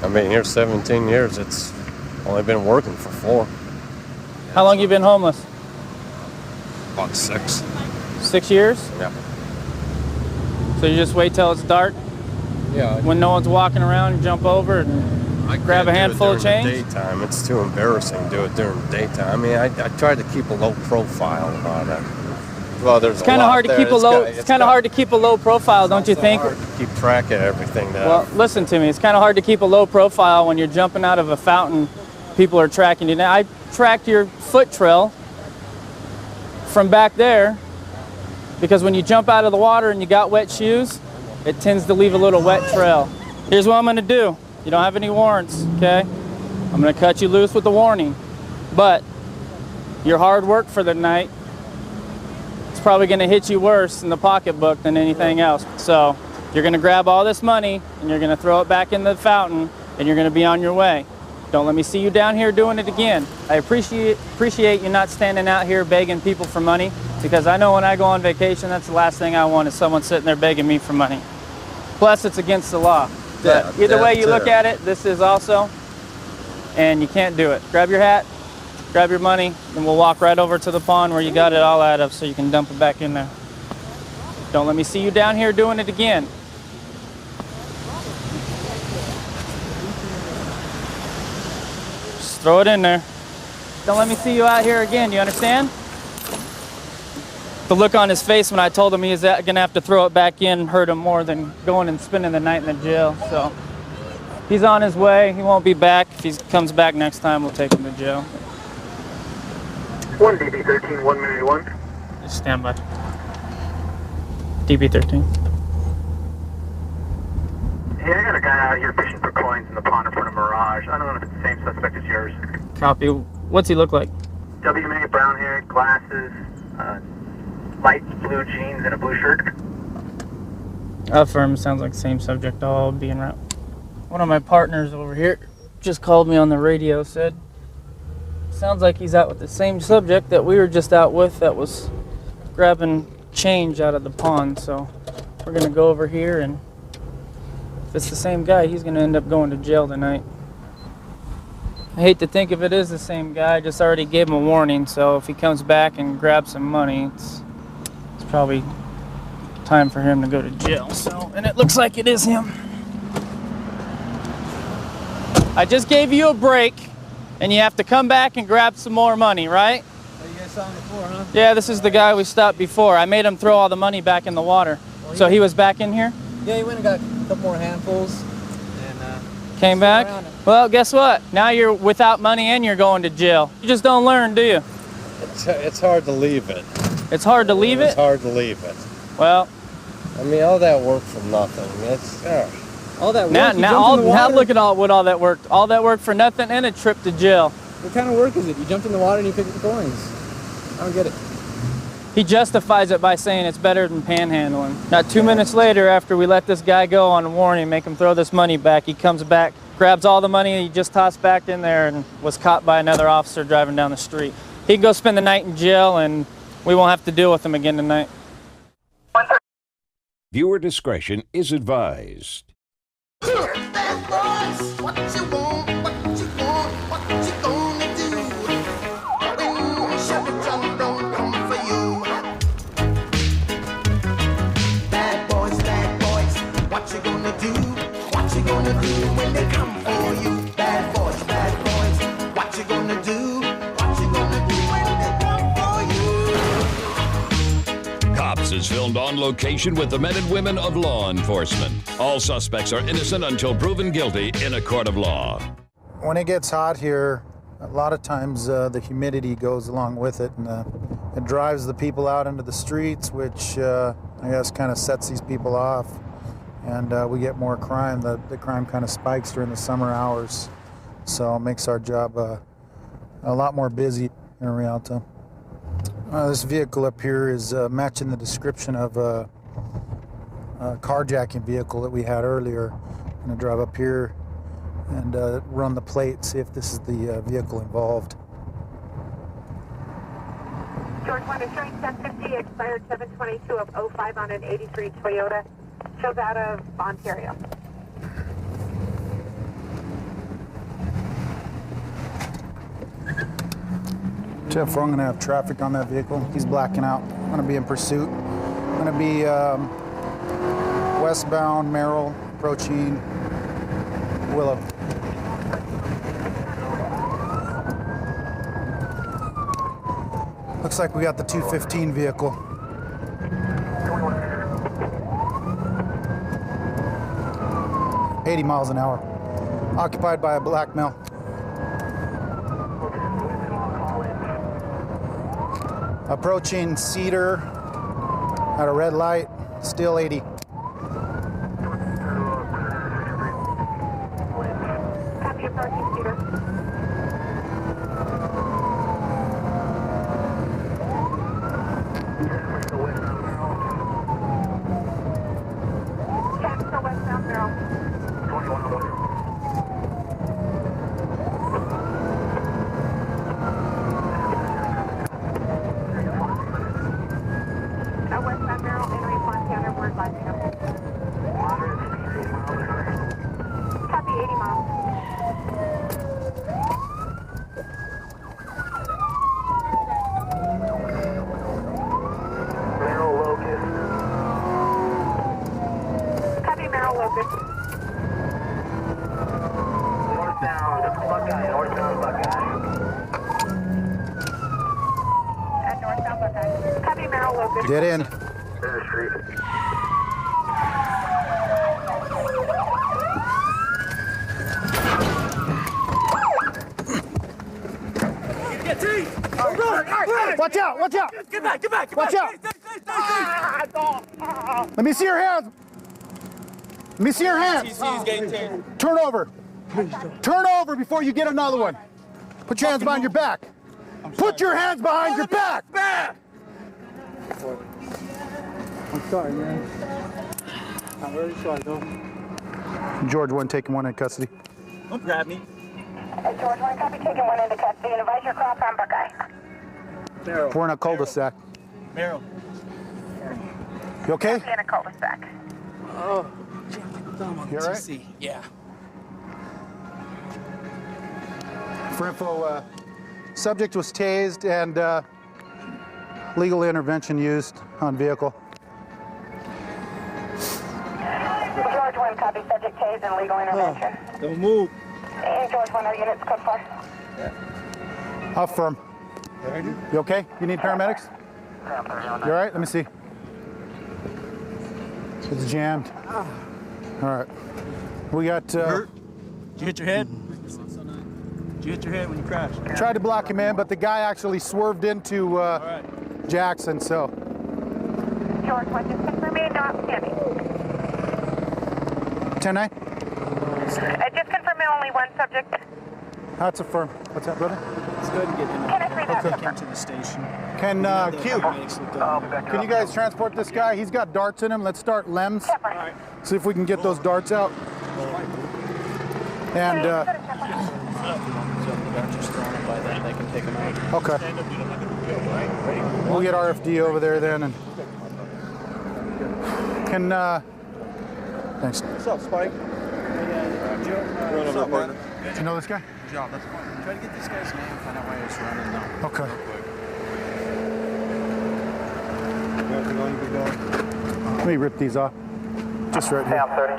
I've been here 17 years. It's only been working for 4. How long you been homeless? About 6. 6 years? Yeah. So you just wait till it's dark? Yeah. When no one's walking around, you jump over and grab a handful of change? Daytime. It's too embarrassing to do it during the daytime. I mean, I try to keep a low profile about it. Well, there's it's kind of hard to keep a low. It's kind of hard to keep a low profile, don't you think? Hard to keep track of everything. Well, listen to me. It's kind of hard to keep a low profile when you're jumping out of a fountain. People are tracking you. Now, I tracked your foot trail from back there because when you jump out of the water and you got wet shoes, it tends to leave a little wet trail. Here's what I'm going to do. You don't have any warrants, okay? I'm going to cut you loose with a warning. But your hard work for the night, it's probably going to hit you worse in the pocketbook than anything else. So you're going to grab all this money and you're going to throw it back in the fountain and you're going to be on your way. Don't let me see you down here doing it again. I appreciate you not standing out here begging people for money, because I know when I go on vacation, that's the last thing I want is someone sitting there begging me for money. Plus, it's against the law. But either way you look at it, this is also, and you can't do it. Grab your hat, grab your money, and we'll walk right over to the pond where you got it all out of so you can dump it back in there. Don't let me see you down here doing it again. Just throw it in there. Don't let me see you out here again, you understand? The look on his face when I told him he was going to have to throw it back in hurt him more than going and spending the night in the jail. So he's on his way. He won't be back. If he comes back next time, we'll take him to jail. 1 DB13, 1 minute 1. Just stand by. DB13. out here fishing for coins in the pond in front of Mirage. I don't know if it's the same suspect as yours. Copy. What's he look like? WMA, brown hair, glasses, light blue jeans, and a blue shirt. Affirm. Sounds like same subject. I'll be en route. One of my partners over here just called me on the radio. Said, sounds like he's out with the same subject that we were just out with that was grabbing change out of the pond. So we're going to go over here, and if it's the same guy, he's going to end up going to jail tonight. I hate to think if it is the same guy. I just already gave him a warning, so if he comes back and grabs some money, it's probably time for him to go to jail. So, and it looks like it is him. I just gave you a break, and you have to come back and grab some more money, right? Oh, you guys saw him before, huh? Yeah, this is the guy we stopped before. I made him throw all the money back in the water. Well, So he was back in here? Yeah, he went and got a couple more handfuls. And Came back? Well, guess what? Now you're without money and you're going to jail. You just don't learn, do you? It's hard to leave it. It's hard to leave It's it? hard to leave it. Well, I mean, all that work for nothing. It's all that work. now look at what all that worked. All that work for nothing and a trip to jail. What kind of work is it? You jumped in the water and you picked up the coins. I don't get it. He justifies it by saying it's better than panhandling. Not 2 minutes later, after we let this guy go on a warning, make him throw this money back, he comes back, grabs all the money he just tossed back in there, and was caught by another officer driving down the street. He can go spend the night in jail, and we won't have to deal with him again tonight. Viewer discretion is advised. Bad boys, what you want, what you want, what you gonna do? When Chevy John don't come for you. Bad boys, what you gonna do? What you gonna do when they come for you? Bad boys, what you gonna do? What you gonna do when they come for you? Cops is filmed on location with the men and women of law enforcement. All suspects are innocent until proven guilty in a court of law. When it gets hot here, a lot of times the humidity goes along with it, and it drives the people out into the streets, which I guess kind of sets these people off, and we get more crime. The crime kind of spikes during the summer hours, so it makes our job a lot more busy here in Rialto. This vehicle up here is matching the description of a carjacking vehicle that we had earlier. I'm going to drive up here and run the plate, see if this is the vehicle involved. George 1 is showing 1050, expired 722 of 05 on an 83 Toyota. Shows out of Ontario. Jeff, we're going to have traffic on that vehicle. He's blacking out. I'm going to be in pursuit. I'm going to be westbound Merrill, approaching Willow. Looks like we got the 215 vehicle. $80 miles an hour. Occupied by a black male. Approaching Cedar at a red light, still 80. Copy approaching Cedar. Jacksonville westbound Merrill. Westbound Merrill, entering Fontana, word by now. Copy 80 miles. Merrill Locust. Copy Merrill Locust. Northbound Buckeye, northbound Buckeye. At northbound Buckeye. Copy Merrill Locust. Dead end. Center Street. Watch out, watch out! Get back, get back, get Watch back! out! Let me see your hands! Let me see your hands. Turn over. Turn over before you get another one. Put your hands behind your back. Put your hands behind your back. I'm sorry, man. I'm really sorry, though. George 1 taking one in custody. Don't grab me. George 1 copy, taking one into custody. And advise your cross on Buckeye. We're in a cul-de-sac. Merrill. You okay? In a cul-de-sac. Oh, You all right? yeah. For info, subject was tased and legal intervention used on vehicle. George 1 copy, subject tased and legal intervention. Don't move. And George 1, our units code 4. Affirm. You okay? You need paramedics? You all right? Let me see. It's jammed. All right. We got... Did you hit your head? Did you hit your head when you crashed? Tried to block him in, but the guy actually swerved into Jackson, so... George 1, just confirm me, not standing. 10-9? Just confirm me, only one subject. That's affirm. What's that, brother? Let's go ahead and get him Can I please have take him to the station. Can, can you guys transport this guy? He's got darts in him. Let's start LEMS. See if we can get those darts out. And, They can take him out. okay. We'll get RFD over there then. And can, thanks. What's up, Spike? What's up, partner? Do you know this guy? Good job. That's fine. Try to get this guy's name, find out why he was running now. Okay. Let me rip these off. Just right here. Sam 30.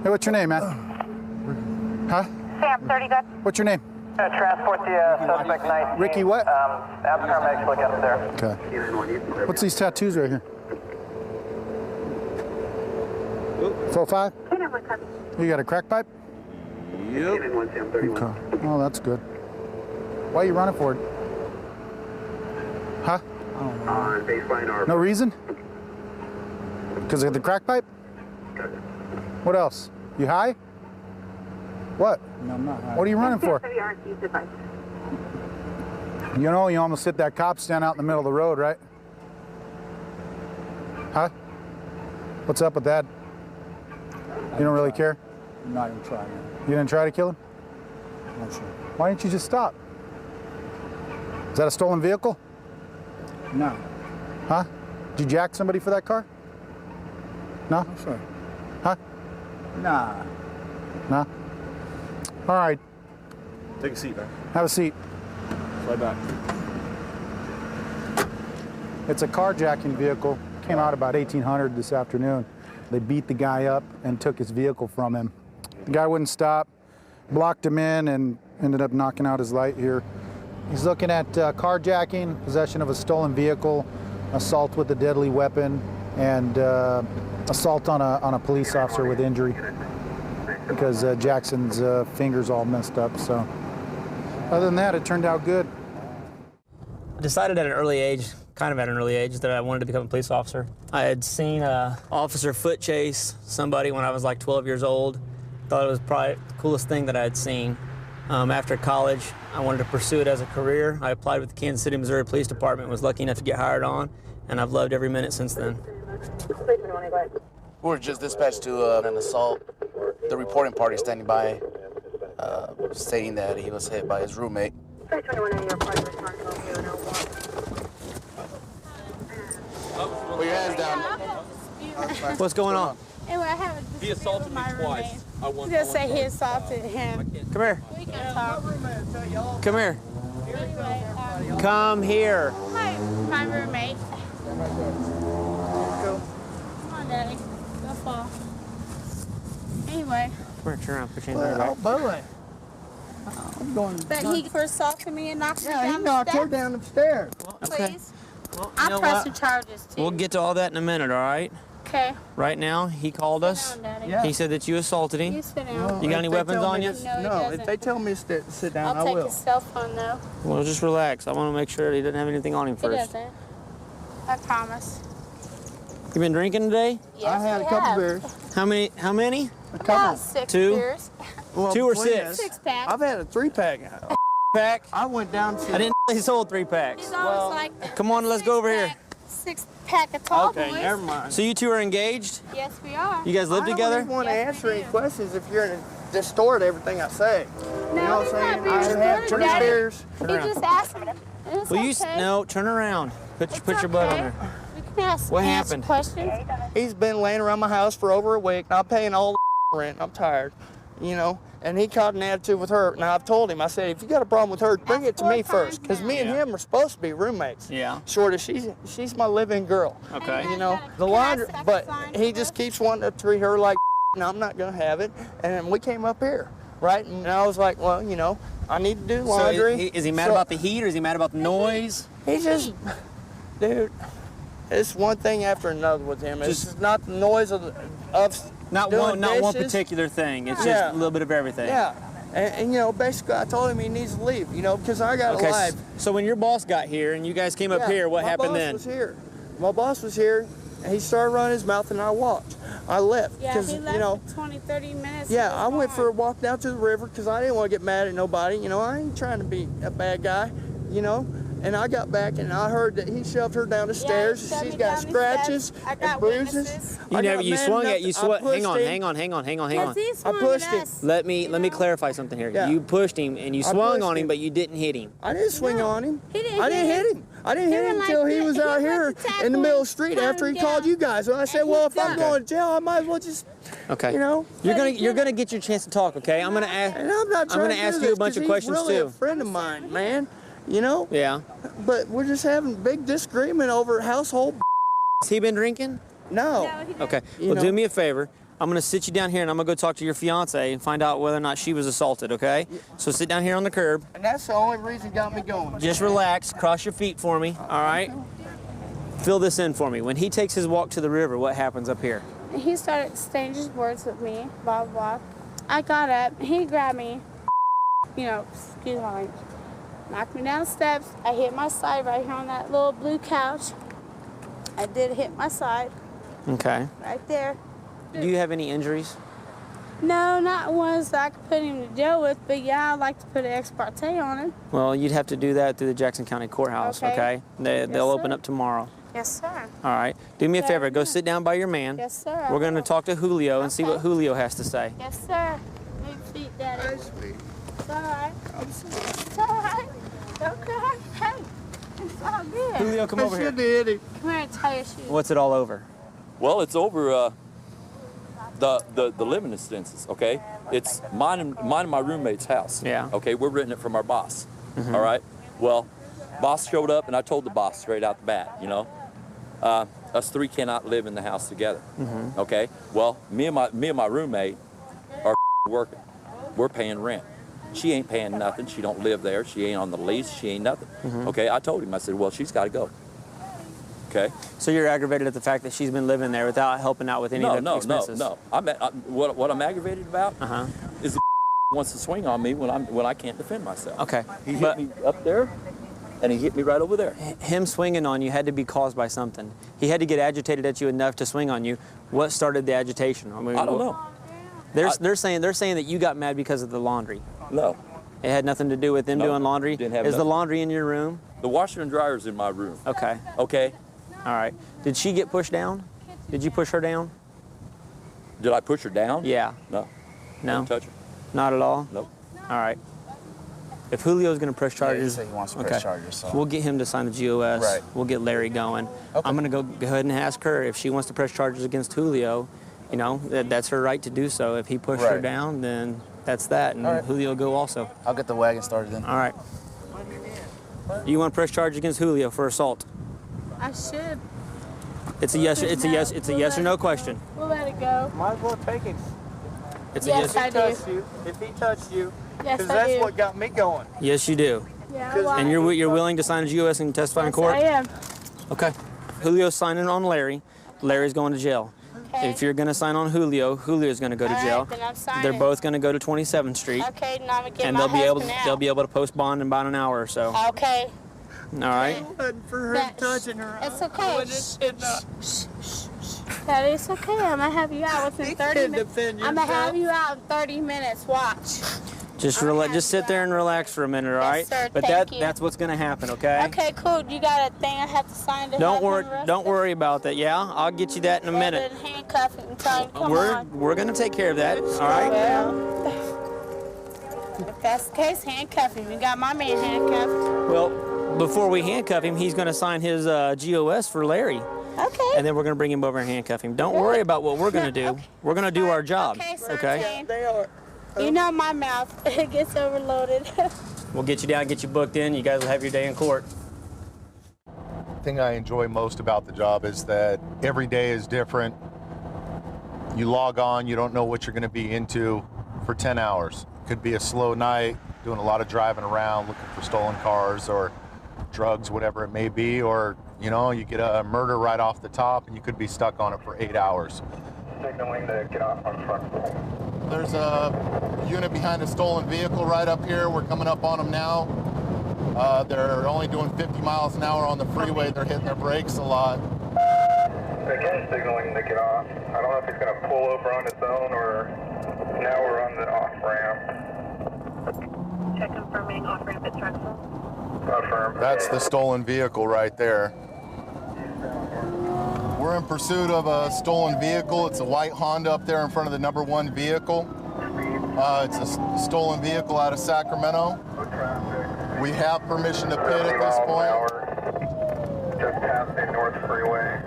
Hey, what's your name, man? Huh? Sam 30, good. What's your name? Transport the suspect 19. Ricky what? Ask paramedics to look up there. Okay. What's these tattoos right here? 4-5? You got a crack pipe? Yep. Okay. Oh, that's good. Why are you running for it? Huh? No reason? Because of the crack pipe? What else? You high? What? No, I'm not high. What are you running for? You know, you almost hit that cop stand out in the middle of the road, right? Huh? What's up with that? You don't really care? I'm not even trying. You didn't try to kill him? Not sure. Why didn't you just stop? Is that a stolen vehicle? No. Huh? Did you jack somebody for that car? No? I'm sorry. Huh? Nah. No? All right. Take a seat, man. Have a seat. Slide back. It's a carjacking vehicle. Came out about 1800 this afternoon. They beat the guy up and took his vehicle from him. The guy wouldn't stop, blocked him in, and ended up knocking out his light here. He's looking at carjacking, possession of a stolen vehicle, assault with a deadly weapon, and assault on a police officer with injury because Jackson's finger's all messed up. So other than that, it turned out good. I decided at an early age, that I wanted to become a police officer. I had seen an officer foot chase somebody when I was like 12 years old. Thought it was probably the coolest thing that I had seen. After college, I wanted to pursue it as a career. I applied with the Kansas City, Missouri Police Department, was lucky enough to get hired on, and I've loved every minute since then. We were just dispatched to an assault. The reporting party standing by, stating that he was hit by his roommate. Put your hands down. What's going on? He assaulted me twice. He's gonna say he assaulted him. Come here. We can talk. Come here. Anyway, Come here. my roommate. Come on, Daddy. Go fall. Anyway, Come here, turn around, put your hands on your back. boy. I'm going. but he first assaulted me and knocked me Yeah, he down knocked the her steps. down the stairs. Please. Well, you I'm know pressing what? charges too. We'll get to all that in a minute, all right? Okay. Right now, he called us. down, Daddy. Yeah. He said that you assaulted him. You sit down. You got any weapons on you? No, he No, doesn't. if they tell me to sit down, I'll I take will. his cell phone though. Well, just relax. I want to make sure that he doesn't have anything on him He first. doesn't. I promise. You been drinking today? Yes, I had a couple beers. How many? How many? A couple. About 6 Two? beers. Well, 2 or between 6? us, 6 packs. I've had a 3-pack. Pack? I went down to. I didn't know he sold 3 packs. He's always like the Come on, let's go over here. 6-pack of tall Okay, boys. never mind. So you two are engaged? Yes, we are. You guys live I together? don't even want to Yes, answer we any do. questions if you're going to distort everything I say. No, You know what he's I'm not saying? being I have distorted, 3 Daddy. beers. He just asked me. It's Will you okay. no, turn around. Put your butt on there. We can ask What answer happened? questions. He's been laying around my house for over a week, and I'm paying all the rent. I'm tired, you know. And he caught an attitude with her. Now I've told him, I said, if you got a problem with her, bring it to me first, because me and him are supposed to be roommates. Yeah. Sort of. She's my living girl. Okay. You know, the laundry, but he just keeps wanting to treat her like, and I'm not gonna have it. And then we came up here, right? And I was like, well, you know, I need to do laundry. So is he mad So- about the heat or is he mad about the noise? He just, dude, it's one thing after another with him. It's just not the noise of Not doing one dishes. particular thing. It's Yeah. just a little bit of everything. Yeah, and you know, basically, I told him he needs to leave. You know, because I got Okay. a life. So when your boss got here and you guys came up Yeah, here, what happened My then? boss was here. My boss was here. And he started running his mouth, and I walked. I left Yeah, because he left you know. 20, 30 minutes. Yeah, I went for a walk down to the river because I didn't want to get mad at nobody. You know, I ain't trying to be a bad guy. You know, and I got back and I heard that he shoved her down the stairs. shoved She's me got down the scratches steps. I and got bruises. witnesses. You I never got you mad swung enough at you to- I swung. Hang pushed on, him. hang on. Yes, he swung I pushed at him. us. Let me clarify something here. Yeah. You pushed him and you I swung pushed on him, him. but you didn't hit him. I didn't swing on him. He didn't I didn't hit hit him. I didn't hit He him went until like he this. was He out went here to tackle in the middle of him, the street calm after he down. called you guys. And I said, And well, he if I'm jumped. going to jail, I might as well just, Okay. you know. You're gonna get your chance to talk. Okay. I'm gonna ask. And I'm not trying gonna to ask do you a this bunch 'cause of questions he's really too. a friend of mine, man. You know. Yeah. But we're just having big disagreement over household. Has he been drinking? No. Okay. You Well, know. do me a favor. I'm gonna sit you down here and I'm gonna go talk to your fiance and find out whether or not she was assaulted. Okay. So sit down here on the curb. And that's the only reason got me going. Just relax. Cross your feet for me. All right. Fill this in for me. When he takes his walk to the river, what happens up here? He started exchanging words with me, blah, blah. I got up, he grabbed me, you know, excuse my language, knocked me down the steps. I hit my side right here on that little blue couch. I did hit my side Okay. right there. Do you have any injuries? No, not ones that I could put him to jail with, but yeah, I'd like to put an ex parte on him. Well, you'd have to do that through the Jackson County Courthouse. Okay. Okay. They'll open sir. up tomorrow. Yes, sir. All right. Do me a Sir. favor. Go sit down by your man. Yes, sir. I We're going to will. talk to Julio and see what Julio has to say. Yes, sir. Move feet, Daddy. It's all right. It's all right. Don't cry. Hey, it's all good. Julio, come over here. Come here and tie your shoes. What's it all over? Well, it's over the living expenses. Okay, it's mine and my roommate's house. Yeah. Okay, we're renting it from our boss. Mhm. All right. Well, boss showed up and I told the boss straight out the bat. You know, us three cannot live in the house together. Mhm. Okay. Well, me and my roommate are working. We're paying rent. She ain't paying nothing. She don't live there. She ain't on the lease. She ain't nothing. Mhm. Okay. I told him. I said, well, she's got to go. Okay. So you're aggravated at the fact that she's been living there without helping out with any of the expenses? No. What I'm aggravated about is the wants to swing on me when I can't defend myself. Okay. He hit me up there, and he hit me right over there. Him swinging on you had to be caused by something. He had to get agitated at you enough to swing on you. What started the agitation? I mean, I don't know. They're saying that you got mad because of the laundry. No. It had nothing to do with them No, doing laundry. didn't have Is the nothing. laundry in your room? The washer and dryer's in my room. Okay. Okay. All right. Did she get pushed down? Did you push her down? Did I push her down? Yeah. No. No. Didn't touch her. Not at all? Nope. All right. If Julio's going to press Yeah, he charges, said he wants to press charges, so. we'll get him to sign the GOS. Right. We'll get Larry going. I'm going to go ahead and ask her if she wants to press charges against Julio. You know, that's her right to do so. If he pushed her Right. down, then that's that, and All right. Julio go also. I'll get the wagon started then. All right. You want to press charge against Julio for assault? I should. It's a yes. It's a yes. It's a yes or no question. We'll let it go. Might as well take it. It's Yes, a I yes. do. If he touched you, Yes, because I that's do. what got me going. Yes, you do. Yeah, well, And you're willing to sign a GOS and testify in yes, court? I am. Okay. Julio's signing on Larry. Larry's going to jail. Okay. If you're going to sign on Julio, Julio's going to go to All jail. right, then I'm signing. They're both going to go to 27th Street. Okay, now I'm gonna get And my they'll be able husband to post bond in about an hour or so. out. Okay. All right. For her touching her. It's okay. Shh, shh, shh. Daddy, it's okay. I'm gonna have you out within 30 minutes. I'm gonna have you out in 30 minutes. Watch. Just sit there and relax for a minute, all right? sir, But thank you. that's what's gonna happen, okay? Okay, cool. You got a thing I have to sign to Don't have worry. him arrested? Don't worry about that. Yeah, I'll get you that in a minute. Then handcuff him and tell him, come on. We're gonna take care of that. All right. Well, if that's the case, handcuff him. You got my man handcuffed. Well, before we handcuff him, he's gonna sign his GOS for Larry. Okay. And then we're gonna bring him over and handcuff him. Don't worry about what we're gonna do. We're gonna do our job. Okay, sir. Okay. They are. You know my mouth. It gets overloaded. We'll get you down, get you booked in. You guys will have your day in court. The thing I enjoy most about the job is that every day is different. You log on, you don't know what you're going to be into for 10 hours. Could be a slow night, doing a lot of driving around, looking for stolen cars or drugs, whatever it may be, or you know, you get a murder right off the top and you could be stuck on it for 8 hours. Signaling to get off on front. There's a unit behind a stolen vehicle right up here. We're coming up on them now. They're only doing 50 miles an hour on the freeway. They're hitting their brakes a lot. Again, signaling to get off. I don't know if he's going to pull over on his own or now we're on the off ramp. Check confirming off ramp at Drexel. Affirm. That's the stolen vehicle right there. We're in pursuit of a stolen vehicle. It's a white Honda up there in front of the number 1 vehicle. It's a stolen vehicle out of Sacramento. We have permission to pit at this point. Just past the North Freeway.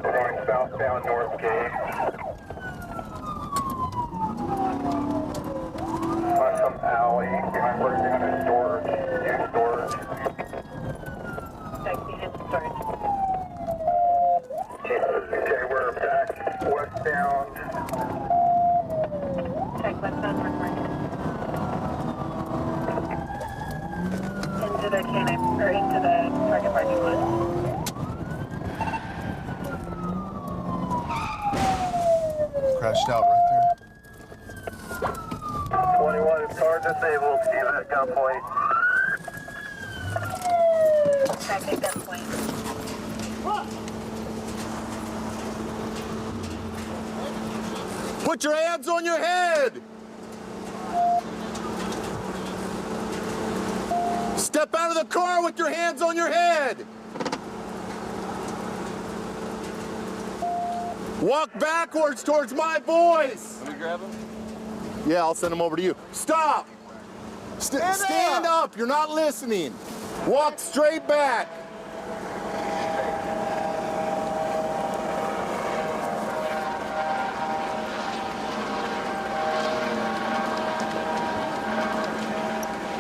We're going southbound North Gate. On some alley behind a storage, new storage. Okay, we're back westbound. Check westbound North Market. Into the canine, or into the target parking lot. Crashed out right there. 21 car disabled, Steve at gunpoint. Check at gunpoint. Put your hands on your head! Step out of the car with your hands on your head! Walk backwards towards my voice! Let me grab him. Yeah, I'll send him over to you. Stop! Stand up! You're not listening! Walk straight back!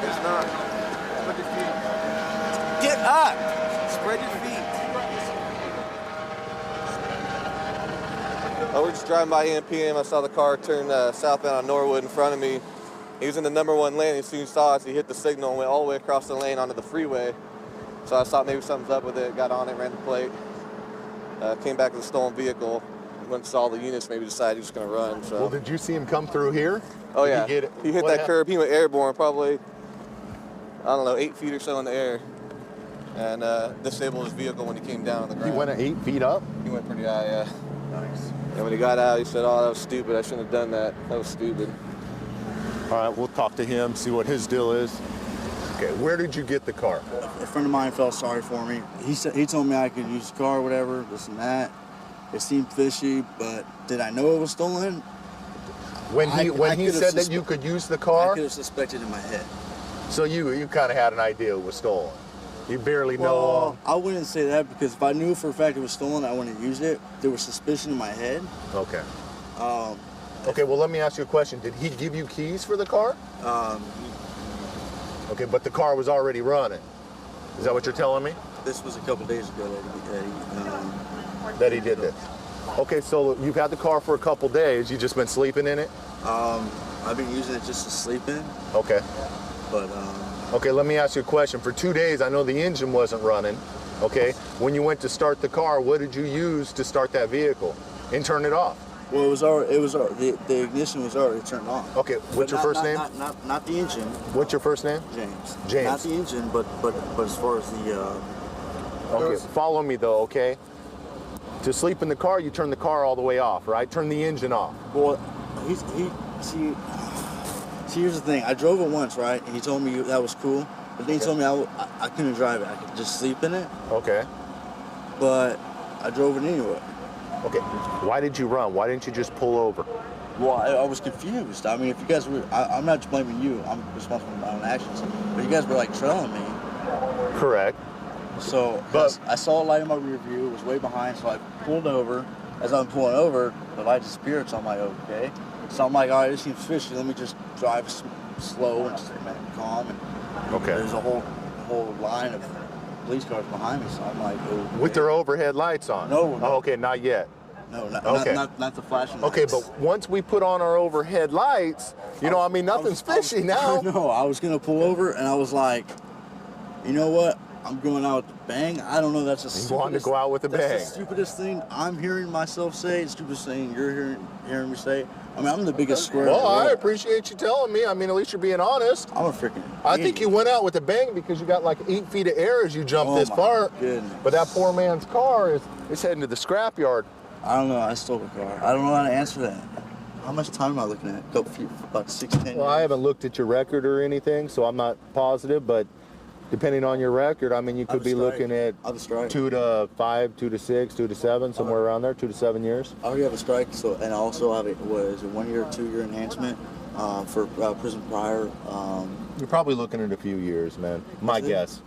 It's not. Spread your feet. Get up! Spread your feet. I was just driving by EMPM. I saw the car turn southbound on Norwood in front of me. He was in the number 1 lane. As soon as he saw us, he hit the signal and went all the way across the lane onto the freeway. So I thought maybe something's up with it. Got on it, ran the plate. Came back with a stolen vehicle. Went and saw the units. Maybe decided he was going to run. So. Well, did you see him come through here? Oh Did yeah. he get He hit what that happened? curb. He went airborne, probably, I don't know, 8 feet or so in the air, and disabled his vehicle when he came down on the ground. He went 8 feet up? He went pretty high, yeah. Nice. And when he got out, he said, "Oh, that was stupid. I shouldn't have done that. That was stupid." All right, we'll talk to him, see what his deal is. Okay, where did you get the car? A friend of mine felt sorry for me. He told me I could use the car, or whatever, this and that. It seemed fishy, but did I know it was stolen? When he said that you could use the car? I could have suspected in my head. So you kind of had an idea it was stolen. You barely know. Well, I wouldn't say that, because if I knew for a fact it was stolen, I wouldn't have used it. There was suspicion in my head. Okay. Okay, well, let me ask you a question. Did he give you keys for the car? Okay, but the car was already running. Is that what you're telling me? This was a couple days ago that he did this. Okay, so you've had the car for a couple days. You just been sleeping in it? I've been using it just to sleep in. Okay. But okay, let me ask you a question. For 2 days, I know the engine wasn't running. Okay, when you went to start the car, what did you use to start that vehicle and turn it off? Well, the ignition was already turned on. Okay, what's your first name? Not the engine. What's your first name? James. James. Not the engine, but as far as the. Okay, follow me though, okay? To sleep in the car, you turn the car all the way off, right? Turn the engine off. Well, see, here's the thing. I drove it once, right? And he told me that was cool, but then he told me I couldn't drive it. I could just sleep in it. Okay. But I drove it anyway. Okay. Why did you run? Why didn't you just pull over? Well, I was confused. I mean, if you guys were, I'm not blaming you. I'm responsible for my own actions. But you guys were like trailing me. Correct. So, but I saw a light in my rear view. It was way behind, so I pulled over. As I'm pulling over, the light disappeared. So I'm like, okay. So I'm like, all right, this seems fishy. Let me just drive slow and just calm. And okay. There's a whole line of police cars behind me. So I'm like, okay. With their overhead lights on? No. Oh, okay, not yet. No, okay. not the flashing lights. Okay, but once we put on our overhead lights, nothing's fishy now. No, I was gonna pull over, and I was like, you know what? I'm going out with a bang. I don't know. That's the stupidest. You wanted to go out with a bang. That's the stupidest thing I'm hearing myself say. The stupidest thing you're hearing me say. I mean, I'm the biggest square. Well, I appreciate you telling me. I mean, at least you're being honest. I'm a freaking. I think you went out with a bang because you got like 8 feet of air as you jumped this far. Goodness. But that poor man's car is heading to the scrapyard. I don't know. I stole the car. I don't know how to answer that. How much time am I looking at? About 6, 10 years. Well, I haven't looked at your record or anything, so I'm not positive, but depending on your record, I mean, you could be looking at 2 to 5, 2 to 6, 2 to 7, somewhere around there, 2 to 7 years. I already have a strike, and I also have a 1 year, 2 year enhancement for prison prior. You're probably looking at a few years, man. My guess.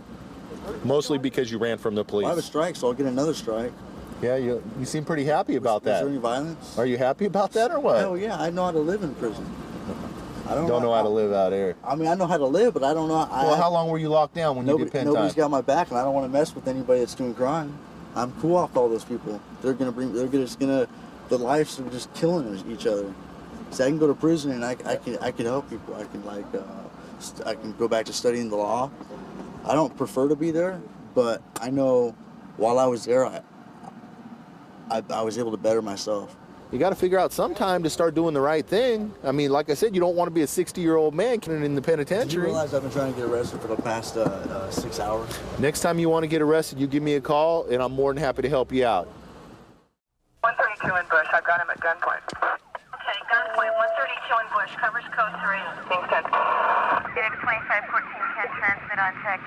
Mostly because you ran from the police. I have a strike, so I'll get another strike. Yeah, you seem pretty happy about that. Was there any violence? Are you happy about that or what? Hell yeah, I know how to live in prison. I don't know how to live out here. I mean, I know how to live, but I don't know. Well, how long were you locked down when you did pen time? Nobody's got my back, and I don't want to mess with anybody that's doing crime. I'm cool off all those people. The lives are just killing each other. So I can go to prison and I can help people. I can I can go back to studying the law. I don't prefer to be there, but I know while I was there, I was able to better myself. You got to figure out some time to start doing the right thing. I mean, like I said, you don't want to be a 60-year-old man in the penitentiary. Do you realize I've been trying to get arrested for the past 6 hours? Next time you want to get arrested, you give me a call, and I'm more than happy to help you out. 132 in Bush. I've got him at gunpoint. Okay, gunpoint. 132 in Bush. Covers code 3. Being sent. Phoenix 2514 can transmit on tech.